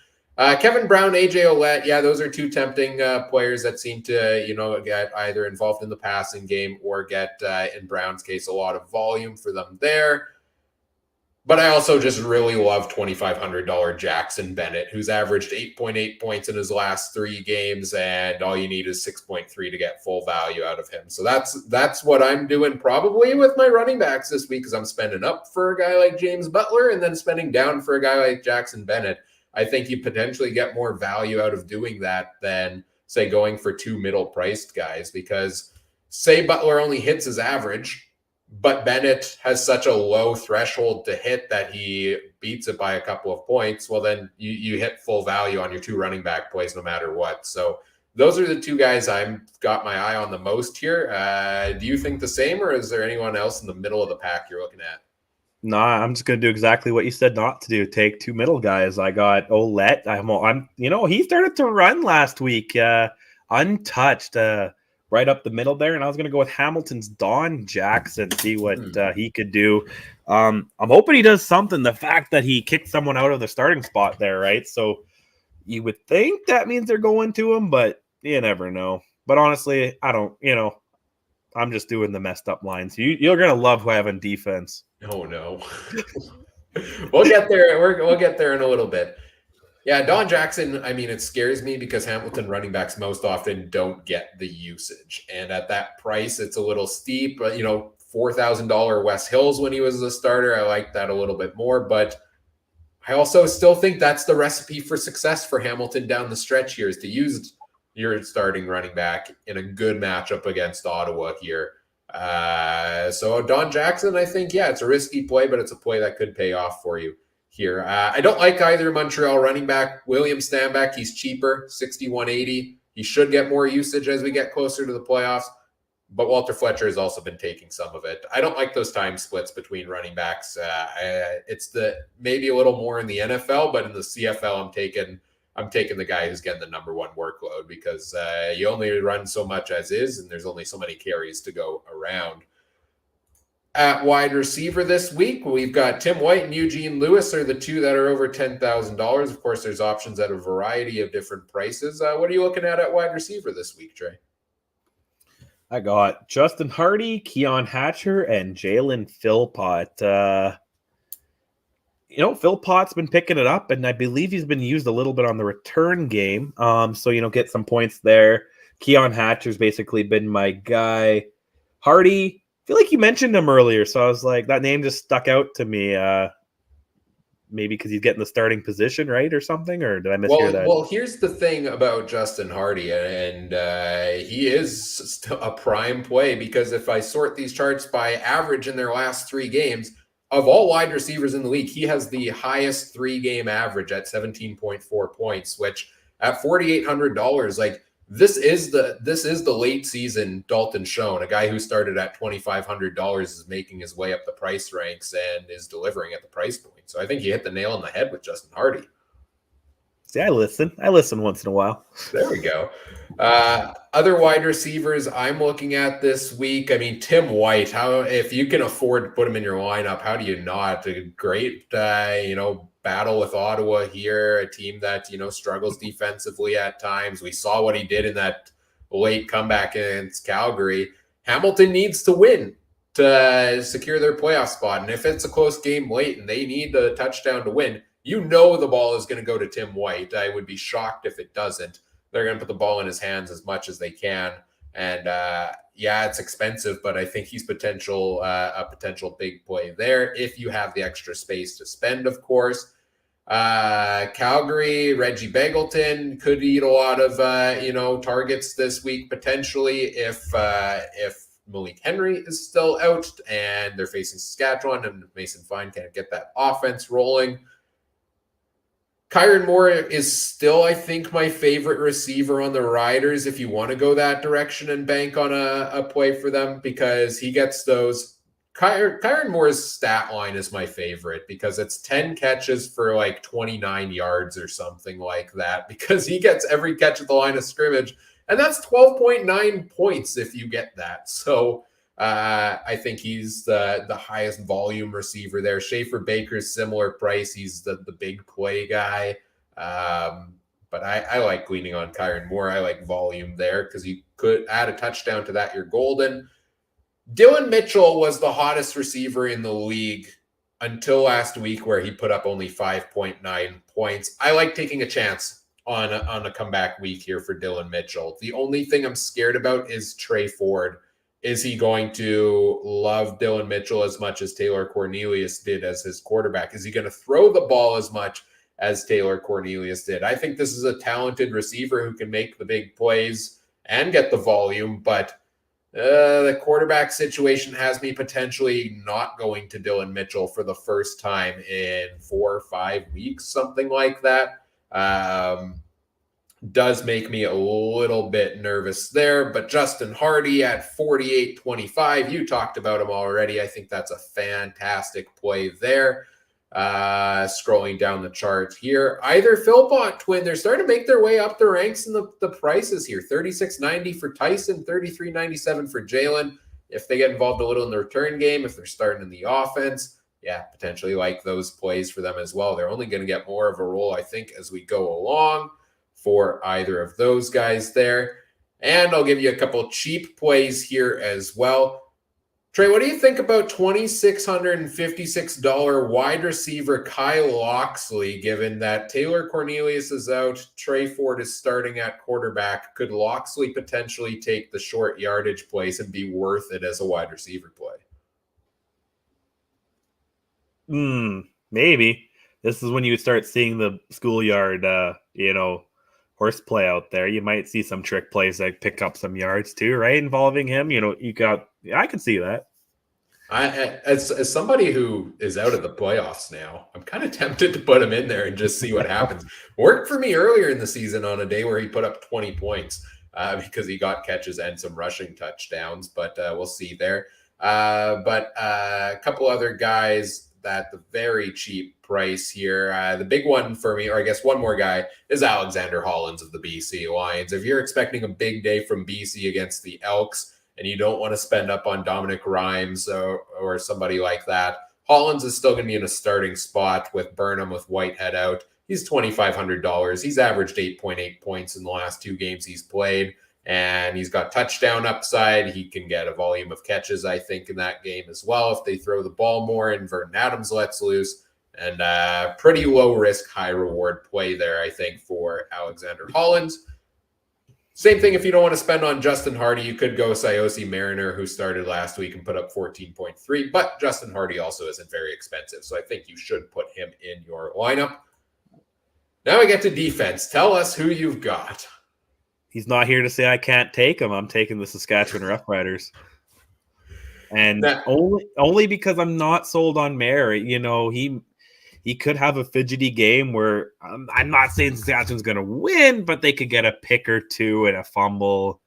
Kevin Brown, AJ Ouellette, yeah, those are 2 tempting players that seem to, get either involved in the passing game or get, in Brown's case, a lot of volume for them there. But I also just really love $2,500 Jackson Bennett, who's averaged 8.8 points in his last 3 games, and all you need is 6.3 to get full value out of him. So that's what I'm doing probably with my running backs this week, because I'm spending up for a guy like James Butler and then spending down for a guy like Jackson Bennett. I think you potentially get more value out of doing that than, say, going for 2 middle-priced guys, because say Butler only hits his average, but Bennett has such a low threshold to hit that he beats it by a couple of points, well, then you hit full value on your 2 running back plays no matter what. So those are the 2 guys I've got my eye on the most here. Do you think the same, or is there anyone else in the middle of the pack you're looking at? Nah, I'm just gonna do exactly what you said not to do. Take 2 middle guys. I got Ouellette. He started to run last week, untouched, right up the middle there. And I was gonna go with Hamilton's Don Jackson, see what he could do. I'm hoping he does something. The fact that he kicked someone out of the starting spot there, right? So you would think that means they're going to him, but you never know. But honestly, I don't. I'm just doing the messed up lines. You're gonna love who I have in defense. Oh no. We'll get there. We'll get there in a little bit. Yeah, Don Jackson, I mean, it scares me because Hamilton running backs most often don't get the usage. And at that price, it's a little steep. But, $4,000 Wes Hills when he was a starter, I like that a little bit more. But I also still think that's the recipe for success for Hamilton down the stretch here, is to use your starting running back in a good matchup against Ottawa here. So Don Jackson, I think, yeah, it's a risky play, but it's a play that could pay off for you here. I don't like either Montreal running back. William Stanback, he's cheaper, $6,180. He should get more usage as we get closer to the playoffs. but Walter Fletcher has also been taking some of it. I don't like those time splits between running backs. It's maybe a little more in the NFL, but in the CFL, I'm taking the guy who's getting the number one workload because you only run so much as is, and there's only so many carries to go around. At wide receiver this week, we've got Tim White and Eugene Lewis are the two that are over $10,000. Of course, there's options at a variety of different prices. What are you looking at wide receiver this week, Trey? I got Justin Hardy, Keon Hatcher, and Jalen Philpott. Philpott's been picking it up, and I believe he's been used a little bit on the return game. So, get some points there. Keon Hatcher's basically been my guy. Hardy, I feel like you mentioned him earlier, so I was like, that name just stuck out to me. Maybe because he's getting the starting position, right, or something, or did I mishear that? Well, here's the thing about Justin Hardy, and he is a prime play because if I sort these charts by average in their last 3 games, of all wide receivers in the league, he has the highest 3-game average at 17.4 points, which at $4,800, like this is the late season Dalton Schoen, a guy who started at $2,500 is making his way up the price ranks and is delivering at the price point. So I think you hit the nail on the head with Justin Hardy. See, I listen once in a while. There we go. Other wide receivers I'm looking at this week. I mean, Tim White, if you can afford to put him in your lineup, how do you not? A great, battle with Ottawa here, a team that, struggles defensively at times. We saw what he did in that late comeback against Calgary. Hamilton needs to win to secure their playoff spot. And if it's a close game late and they need a touchdown to win, the ball is going to go to Tim White. I would be shocked if it doesn't. They're going to put the ball in his hands as much as they can. And it's expensive, but I think he's a potential big play there if you have the extra space to spend, of course. Calgary, Reggie Begelton could eat a lot of targets this week potentially if Malik Henry is still out and they're facing Saskatchewan and Mason Fine can't get that offense rolling. Kyron Moore is still, I think, my favorite receiver on the Riders if you want to go that direction and bank on a play for them because he gets those. Kyron Moore's stat line is my favorite because it's 10 catches for like 29 yards or something like that because he gets every catch at the line of scrimmage, and that's 12.9 points if you get that. So I think he's the highest volume receiver there. Schaefer Baker's similar price. He's the big play guy. But I like leaning on Kyron Moore. I like volume there because you could add a touchdown to that. You're golden. Dylan Mitchell was the hottest receiver in the league until last week where he put up only 5.9 points. I like taking a chance on a comeback week here for Dylan Mitchell. The only thing I'm scared about is Trey Ford. Is he going to love Dylan Mitchell as much as Taylor Cornelius did as his quarterback? Is he going to throw the ball as much as Taylor Cornelius did? I think this is a talented receiver who can make the big plays and get the volume, but the quarterback situation has me potentially not going to Dylan Mitchell for the first time in 4 or 5 weeks, something like that. Does make me a little bit nervous there, but Justin Hardy at 48.25, you talked about him already. I think that's a fantastic play there. Scrolling down the chart here, either Philpott twin, they're starting to make their way up the ranks in the prices here. $36.90 for Tyson, $33.97 for Jalen. If they get involved a little in the return game, if they're starting in the offense, potentially like those plays for them as well. They're only going to get more of a role, I think, as we go along for either of those guys there. And I'll give you a couple cheap plays here as well. Trey, what do you think about $2,656 wide receiver Kyle Loxley, given that Taylor Cornelius is out, Trey Ford is starting at quarterback? Could Loxley potentially take the short yardage place and be worth it as a wide receiver play? Maybe. This is when you start seeing the schoolyard, horseplay out there. You might see some trick plays that pick up some yards too, right? Involving him. I could see that. As somebody who is out of the playoffs now, I'm kind of tempted to put him in there and just see what happens. Worked for me earlier in the season on a day where he put up 20 points. because he got catches and some rushing touchdowns, but we'll see there. But a couple other guys at the very cheap price here. The big one for me, or I guess one more guy, is Alexander Hollins of the BC Lions. If you're expecting a big day from BC against the Elks and you don't want to spend up on Dominic Rhymes or somebody like that, Hollins is still going to be in a starting spot with Burnham, with Whitehead out. He's $2,500. He's averaged 8.8 points in the last 2 games he's played, and he's got touchdown upside. He can get a volume of catches, I think, in that game as well if they throw the ball more and Vernon Adams lets loose. And pretty low risk, high reward play there, I think, for Alexander Hollins. Same thing if you don't want to spend on Justin Hardy. You could go Sayosi Mariner, who started last week and put up 14.3, but Justin Hardy also isn't very expensive, so I think you should put him in your lineup. Now we get to defense. Tell us who you've got. He's not here to say I can't take him. I'm taking the Saskatchewan Roughriders. And only because I'm not sold on Mary. You know, he could have a fidgety game where I'm not saying Saskatchewan's going to win, but they could get a pick or two and a fumble.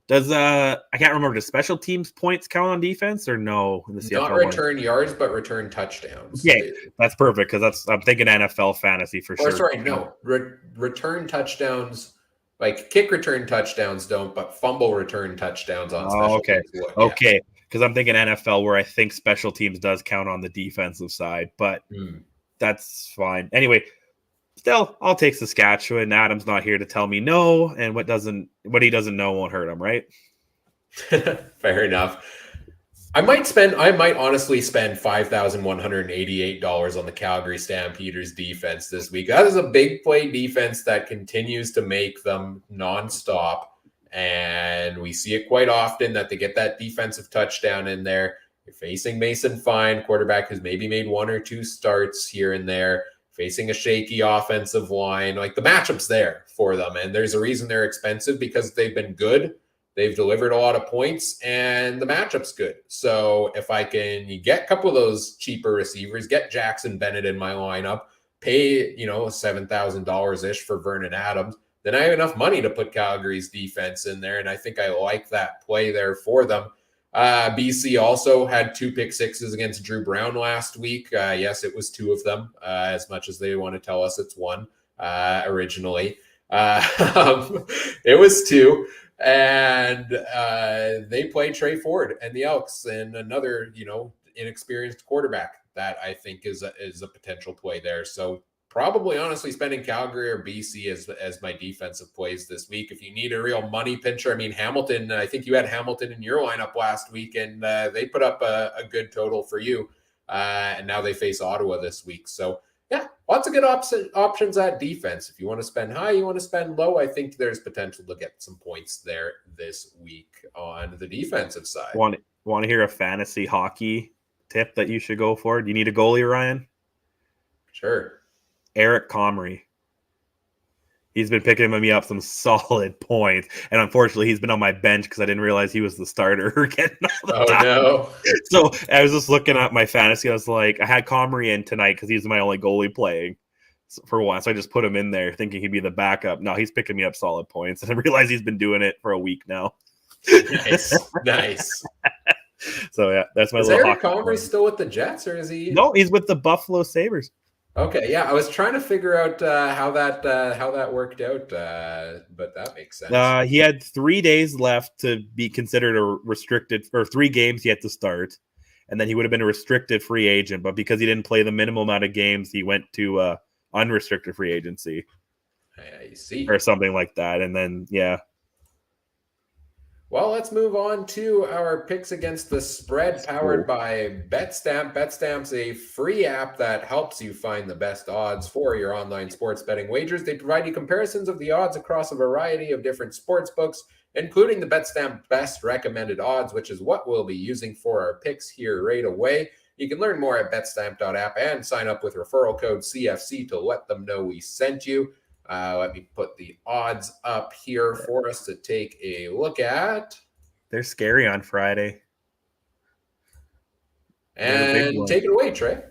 Does I can't remember, does special teams points count on defense or no? In the CFL not return yards, but return touchdowns. Yeah, that's perfect because I'm thinking NFL fantasy for sure. Sorry, no. Return touchdowns, like kick return touchdowns don't, but fumble return touchdowns on special teams. Okay, because I'm thinking NFL where I think special teams does count on the defensive side, but that's fine. Anyway, still, I'll take Saskatchewan. Adam's not here to tell me no, and what he doesn't know won't hurt him, right? Fair enough. I might honestly spend $5,188 on the Calgary Stampeders defense this week. That is a big play defense that continues to make them nonstop, and we see it quite often that they get that defensive touchdown in there. You're facing Mason Fine, quarterback who's maybe made 1 or 2 starts here and there, facing a shaky offensive line. Like, the matchup's there for them, and there's a reason they're expensive because they've been good. They've delivered a lot of points, and the matchup's good. So if I can get a couple of those cheaper receivers, get Jackson Bennett in my lineup, pay, $7,000-ish for Vernon Adams, then I have enough money to put Calgary's defense in there, and I think I like that play there for them. BC also had 2 pick sixes against Drew Brown last week. Yes, it was 2 of them, as much as they want to tell us it's 1 originally. It was 2. And they play Trey Ford and the Elks and another, inexperienced quarterback that I think is a potential play there. So probably honestly spending Calgary or BC as my defensive plays this week. If you need a real money pincher, I mean, Hamilton, I think you had Hamilton in your lineup last week and they put up a good total for you. And now they face Ottawa this week. So yeah, lots of good options at defense. If you want to spend high, you want to spend low, I think there's potential to get some points there this week on the defensive side. Want to hear a fantasy hockey tip that you should go for? Do you need a goalie, Ryan? Sure. Eric Comrie. He's been picking me up some solid points. And unfortunately, he's been on my bench because I didn't realize he was the starter again. No. So I was just looking at my fantasy. I was like, I had Comrie in tonight because he's my only goalie playing for once. So I just put him in there thinking he'd be the backup. No, he's picking me up solid points. And I realized he's been doing it for a week now. Nice. So yeah, that's my is little Eric Comrie still with the Jets or is he? No, he's with the Buffalo Sabres. Okay, yeah, I was trying to figure out how that worked out, but that makes sense. He had 3 days left to be considered a restricted, or 3 games he had to start, and then he would have been a restricted free agent. But because he didn't play the minimum amount of games, he went to unrestricted free agency. I see, or something like that, and then yeah. Well, let's move on to our picks against the spread powered by Betstamp. Betstamp's a free app that helps you find the best odds for your online sports betting wagers. They provide you comparisons of the odds across a variety of different sports books, including the Betstamp Best Recommended Odds, which is what we'll be using for our picks here right away. You can learn more at betstamp.app and sign up with referral code CFC to let them know we sent you. Let me put the odds up here for us to take a look at. They're scary on Friday. And take it away, Trey.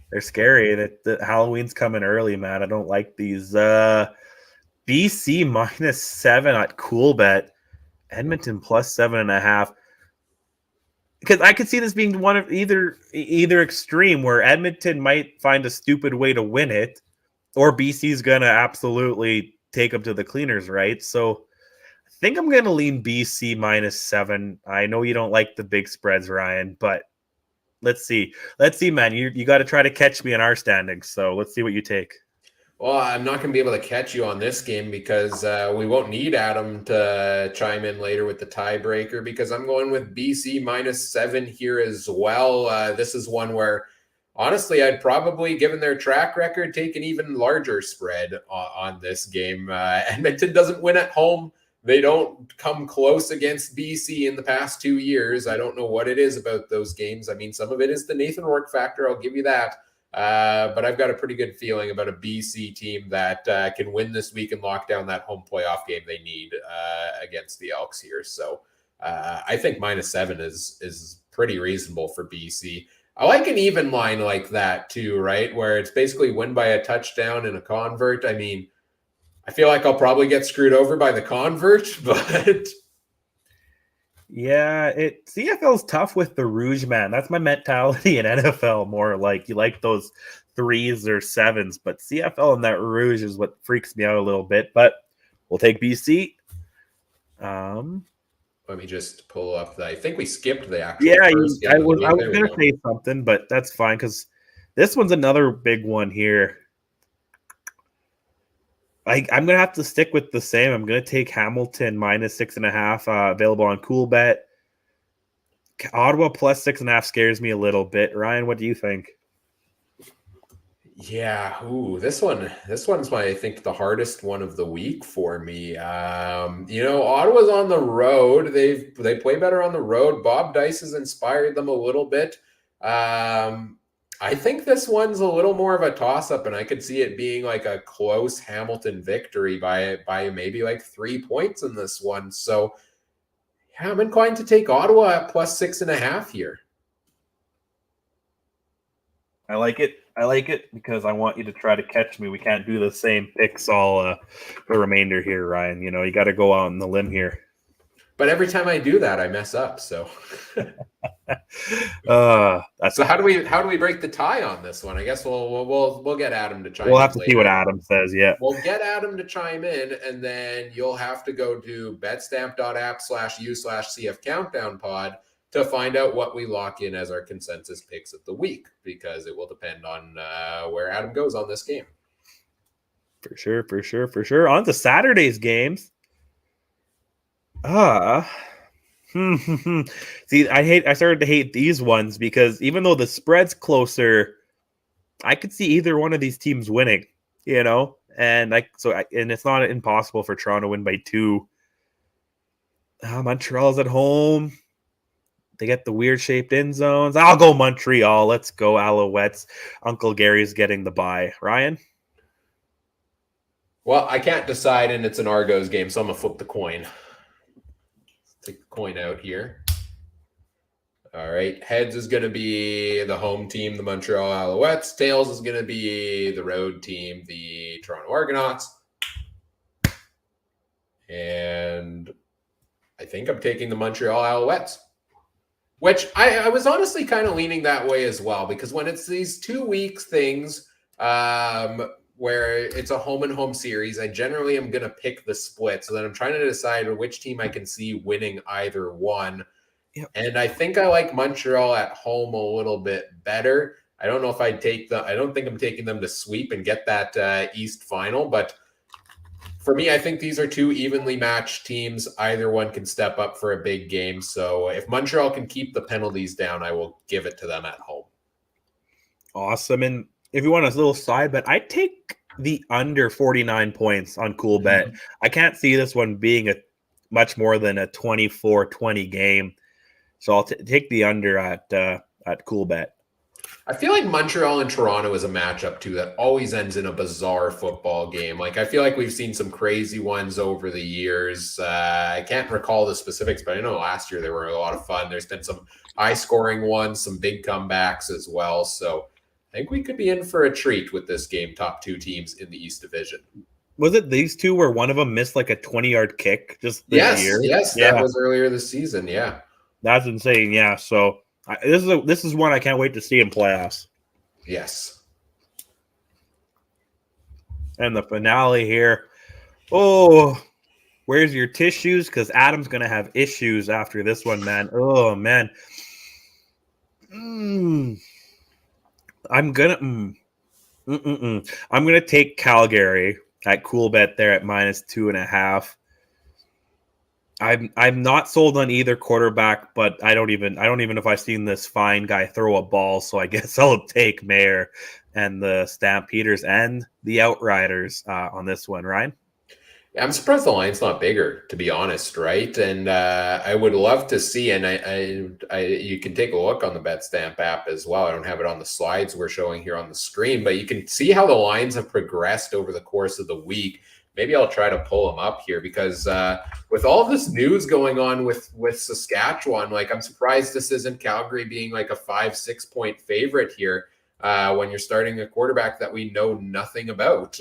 They're scary. That Halloween's coming early, man. I don't like these BC -7 at Coolbet. Edmonton +7.5. Because I could see this being one of either extreme, where Edmonton might find a stupid way to win it, or BC's gonna absolutely take them to the cleaners, right? So I think I'm gonna lean BC -7. I know you don't like the big spreads, Ryan, but let's see, man. You got to try to catch me in our standings. So let's see what you take. Well, I'm not going to be able to catch you on this game because we won't need Adam to chime in later with the tiebreaker, because I'm going with BC -7 here as well. This is one where, honestly, I'd probably, given their track record, take an even larger spread on this game. Edmonton doesn't win at home. They don't come close against BC in the past 2 years. I don't know what it is about those games. I mean, some of it is the Nathan Rourke factor. I'll give you that. But I've got a pretty good feeling about a BC team that can win this week and lock down that home playoff game they need against the Elks here. So I think -7 is pretty reasonable for BC. I like an even line like that too, right? Where it's basically win by a touchdown and a convert. I mean, I feel like I'll probably get screwed over by the convert, but... Yeah, CFL's tough with the Rouge, man. That's my mentality in NFL. More like you like those 3s or 7s, but CFL and that Rouge is what freaks me out a little bit. But we'll take BC. Let me just pull up I think we skipped the actual. Yeah, I was going to say something, but that's fine because this one's another big one here. I'm going to have to stick with the same. I'm going to take Hamilton -6.5, available on Coolbet. Ottawa +6.5 scares me a little bit. Ryan, what do you think? Yeah, this one's I think the hardest one of the week for me. Ottawa's on the road. They play better on the road. Bob Dice has inspired them a little bit. I think this one's a little more of a toss-up, and I could see it being like a close Hamilton victory by maybe like 3 points in this one. So, yeah, I'm inclined to take Ottawa at +6.5 here. I like it because I want you to try to catch me. We can't do the same picks all the remainder here, Ryan. You got to go out on the limb here. But every time I do that, I mess up. So, so how do we break the tie on this one? I guess we'll get Adam to chime in. We'll have to see what Adam says. Yeah, we'll get Adam to chime in, and then you'll have to go to betstamp.app/u/CF Countdown Pod to find out what we lock in as our consensus picks of the week, because it will depend on where Adam goes on this game. For sure. On to Saturday's games. See, I started to hate these ones because even though the spread's closer, I could see either one of these teams winning, and it's not impossible for Toronto to win by 2. Montreal's at home. They get the weird shaped end zones. I'll go Montreal. Let's go Alouettes. Uncle Gary's getting the bye. Ryan? Well, I can't decide, and it's an Argos game, so I'm going to flip the coin. Take the coin out here. All right. Heads is going to be the home team, the Montreal Alouettes. Tails is going to be the road team, the Toronto Argonauts. And I think I'm taking the Montreal Alouettes, which I was honestly kind of leaning that way as well, because when it's these 2 weeks things, where it's a home and home series, I generally am going to pick the split. So then I'm trying to decide which team I can see winning either one. Yep. And I think I like Montreal at home a little bit better. I don't know if I don't think I'm taking them to sweep and get that East final, but for me, I think these are 2 evenly matched teams. Either one can step up for a big game. So if Montreal can keep the penalties down, I will give it to them at home. Awesome. And if you want a little side bet, I'd take the under 49 points on Coolbet. Mm-hmm. I can't see this one being a much more than a 24-20 game. So I'll take the under at Coolbet. I feel like Montreal and Toronto is a matchup too that always ends in a bizarre football game. Like, I feel like we've seen some crazy ones over the years. I can't recall the specifics, but I know last year they were a lot of fun. There's been some high-scoring ones, some big comebacks as well. So I think we could be in for a treat with this game, top 2 teams in the East Division. Was it these two where one of them missed like a 20-yard kick just this year? Yes, Yeah. that was earlier this season. Yeah, That's insane. Yeah, so this is one I can't wait to see in playoffs. yes. And the finale here. Oh, where's your tissues? Because Adam's gonna have issues after this one, man. Oh man. I'm gonna take Calgary at cool bet there at -2.5. I'm not sold on either quarterback, but I don't even know if I've seen this fine guy throw a ball, so I guess I'll take Mayer and the Stampeders and the Outriders on this one, Ryan. I'm surprised the line's not bigger, to be honest, right? And I would love to see, and I you can take a look on the Betstamp app as well. I don't have it on the slides we're showing here on the screen, but you can see how the lines have progressed over the course of the week. Maybe I'll try to pull them up here because with all this news going on with Saskatchewan, like I'm surprised this isn't Calgary being like a 5-6 point favorite here when you're starting a quarterback that we know nothing about.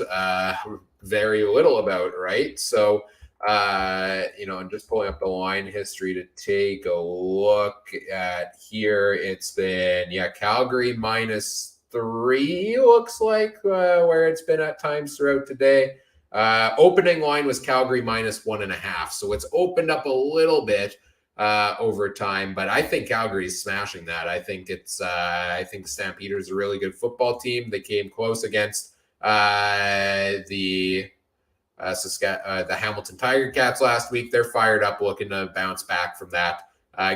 Very little about, right? So, I'm just pulling up the line history to take a look at here. It's been, Calgary -3, looks like, where it's been at times throughout today. Opening line was Calgary -1.5. So it's opened up a little bit over time, but I think Calgary's smashing that. I think I think the Stampeders are a really good football team. They came close against the Hamilton Tiger Cats last week. They're fired up, looking to bounce back from that.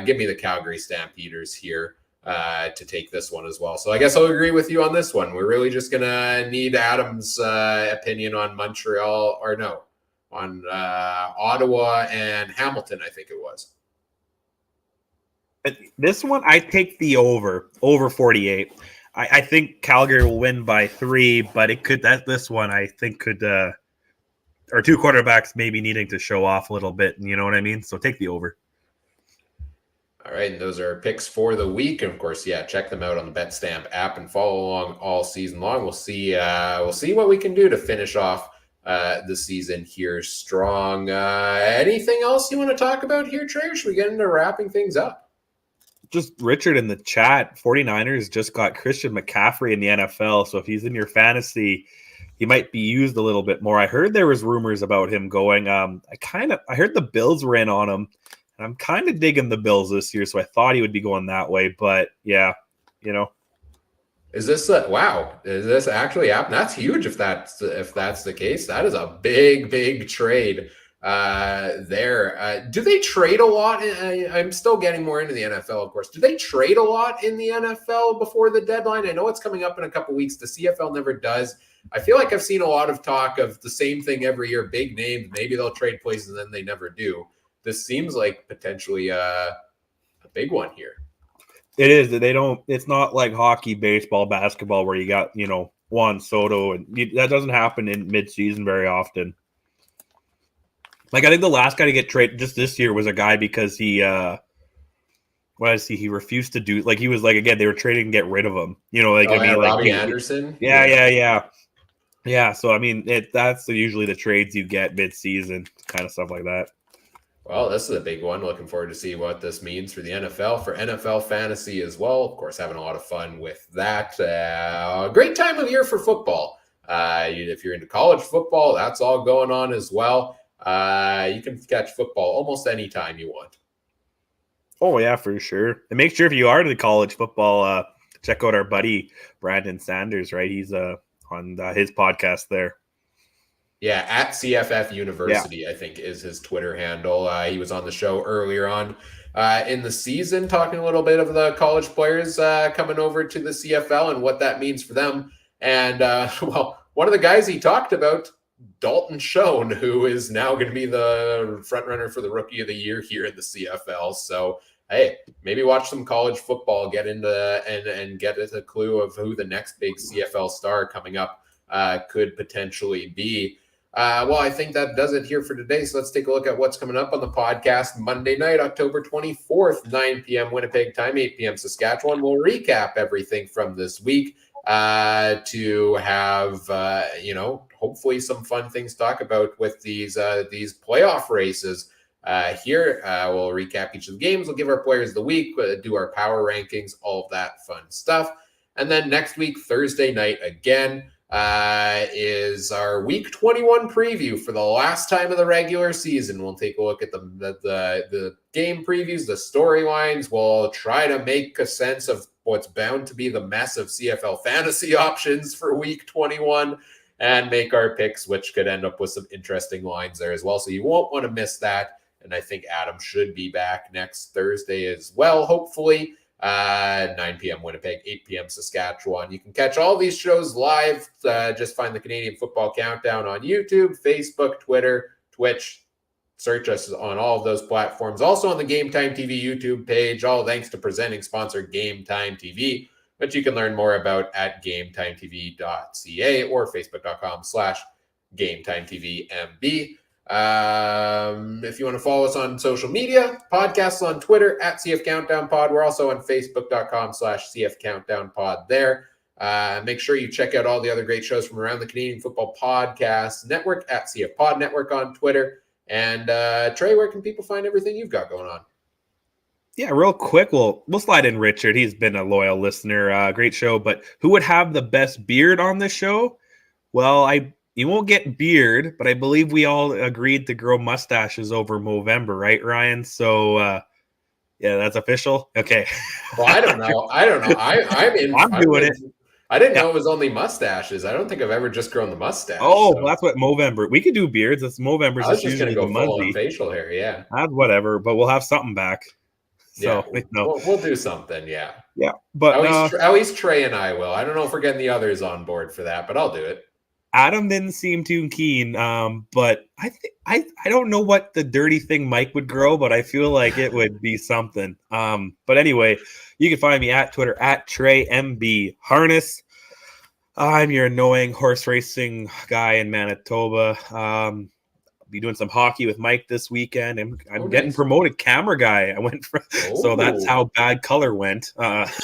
Give me the Calgary Stampeders here to take this one as well. So I guess I'll agree with you on this one. We're really just gonna need Adam's opinion on Montreal, or no, on Ottawa and Hamilton, I think it was. This one, I take the over 48. I think Calgary will win by 3, but this one I think could, or two quarterbacks maybe needing to show off a little bit. You know what I mean? So take the over. All right, and those are picks for the week. And of course, check them out on the Betstamp app and follow along all season long. We'll see what we can do to finish off the season here strong. Anything else you want to talk about here, Trey? Or should we get into wrapping things up? Just Richard in the chat, 49ers just got Christian McCaffrey in the NFL. So if he's in your fantasy, he might be used a little bit more. I heard there was rumors about him going. I heard the Bills were in on him. And I'm kind of digging the Bills this year, so I thought he would be going that way. But yeah, Is this wow? Is this actually happening? That's huge if that's the case. That is a big trade there. Do they trade a lot? I'm still getting more into the NFL, of course. Do they trade a lot in the NFL before the deadline? I know it's coming up in a couple weeks. The CFL never does. I feel like I've seen a lot of talk of the same thing every year. Big names, maybe they'll trade places, and then they never do. This seems like potentially a big one here. It is. It's not like hockey, baseball, basketball where you got, Juan Soto, and that doesn't happen in midseason very often. Like, I think the last guy to get traded just this year was a guy because he refused to do, like, he was like, again, they were trading to get rid of him. Robbie Anderson. Yeah. So I mean, that's usually the trades you get mid-season, kind of stuff like that. Well, this is a big one. Looking forward to see what this means for the NFL, for NFL fantasy as well. Of course, having a lot of fun with that. Great time of year for football. If you're into college football, that's all going on as well. You can catch football almost any time you want. Oh, yeah, for sure. And make sure if you are into college football, check out our buddy Brandon Sanders, right? He's on his podcast there. Yeah, at CFF University, I think is his Twitter handle. He was on the show earlier on in the season, talking a little bit of the college players coming over to the CFL and what that means for them. And, one of the guys he talked about, Dalton Schoen, who is now going to be the front runner for the Rookie of the Year here in the CFL. So, hey, maybe watch some college football, get into and get a clue of who the next big CFL star coming up could potentially be. I think that does it here for today. So let's take a look at what's coming up on the podcast Monday night, October 24th, 9 p.m. Winnipeg time, 8 p.m. Saskatchewan. We'll recap everything from this week to have, hopefully some fun things to talk about with these playoff races. Here, we'll recap each of the games. We'll give our players of the week, do our power rankings, all of that fun stuff. And then next week, Thursday night again, is our Week 21 preview for the last time of the regular season. We'll take a look at the game previews, the storylines. We'll try to make a sense of what's bound to be the mess of CFL fantasy options for Week 21 and make our picks, which could end up with some interesting lines there as well. So you won't want to miss that. And I think Adam should be back next Thursday as well, hopefully. 9 p.m. Winnipeg, 8 p.m. Saskatchewan. You can catch all these shows live. Just find the Canadian Football Countdown on YouTube, Facebook, Twitter, Twitch. Search us on all of those platforms. Also on the Game Time TV YouTube page, all thanks to presenting sponsor Game Time TV, which you can learn more about at gametimetv.ca or facebook.com/gametimetvmb. If you want to follow us on social media, podcasts on Twitter at CF Countdown Pod. We're also on facebook.com/CF Countdown Pod there. Make sure you check out all the other great shows from around the Canadian Football Podcast Network at CF Pod Network on Twitter. And Trey, where can people find everything you've got going on? Yeah, real quick, we'll slide in Richard. He's been a loyal listener. Great show. But who would have the best beard on this show? Well, you won't get beard, but I believe we all agreed to grow mustaches over Movember, right, Ryan? So, yeah, that's official. Okay. Well, I don't know. I'm doing it. I didn't know it was only mustaches. I don't think I've ever just grown the mustache. Oh, so. That's what Movember. We could do beards. It's Movember's. I was just going to go full on facial hair. Yeah. Whatever, but we'll have something back. So yeah, we'll do something. Yeah. Yeah, but at least Trey and I will. I don't know if we're getting the others on board for that, but I'll do it. Adam didn't seem too keen, but I don't know what the dirty thing Mike would grow, but I feel like it would be something. But anyway, you can find me at Twitter at TreyMB Harness. I'm your annoying horse racing guy in Manitoba. I'll be doing some hockey with Mike this weekend. I'm getting promoted camera guy. I went from, so that's how bad color went. But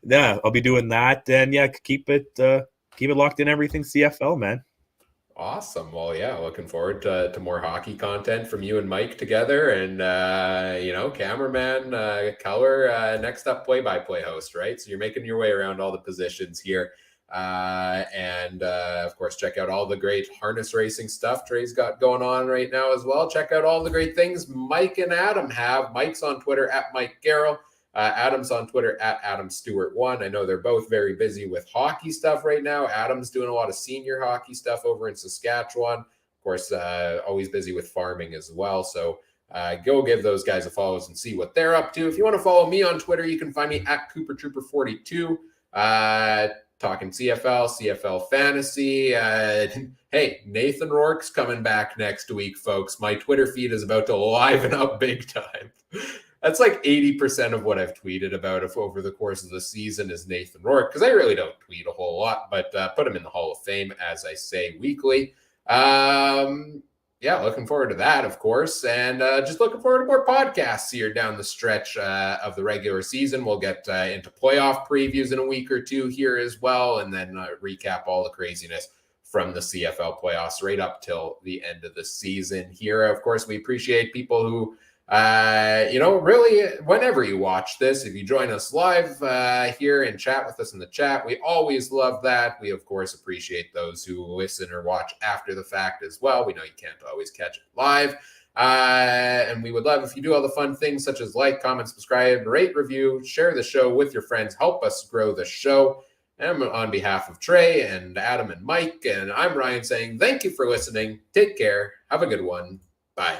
yeah, I'll be doing that, and yeah, keep it locked in everything CFL, man. Awesome. Well, yeah, looking forward to more hockey content from you and Mike together, and cameraman, color, next up play-by-play host, right? So you're making your way around all the positions here. And of course, check out all the great harness racing stuff Trey's got going on right now as well. Check out all the great things Mike and Adam have. Mike's on Twitter at Mike Garrow. Adam's on Twitter at AdamStewart1. I know they're both very busy with hockey stuff right now. Adam's doing a lot of senior hockey stuff over in Saskatchewan. Of course, always busy with farming as well. So go give those guys a follow and see what they're up to. If you want to follow me on Twitter, you can find me at CooperTrooper42. Talking CFL Fantasy. Hey, Nathan Rourke's coming back next week, folks. My Twitter feed is about to liven up big time. That's like 80% of what I've tweeted about over the course of the season is Nathan Rourke, because I really don't tweet a whole lot, but put him in the Hall of Fame, as I say weekly. Yeah, looking forward to that, of course, and just looking forward to more podcasts here down the stretch of the regular season. We'll get into playoff previews in a week or two here as well, and then recap all the craziness from the CFL playoffs right up till the end of the season here. Of course, we appreciate people who really, whenever you watch this, if you join us live here and chat with us in the chat, we always love that. We, of course, appreciate those who listen or watch after the fact as well. We know you can't always catch it live. And we would love if you do all the fun things such as like, comment, subscribe, rate, review, share the show with your friends, help us grow the show. And on behalf of Trey and Adam and Mike, and I'm Ryan saying thank you for listening. Take care. Have a good one. Bye.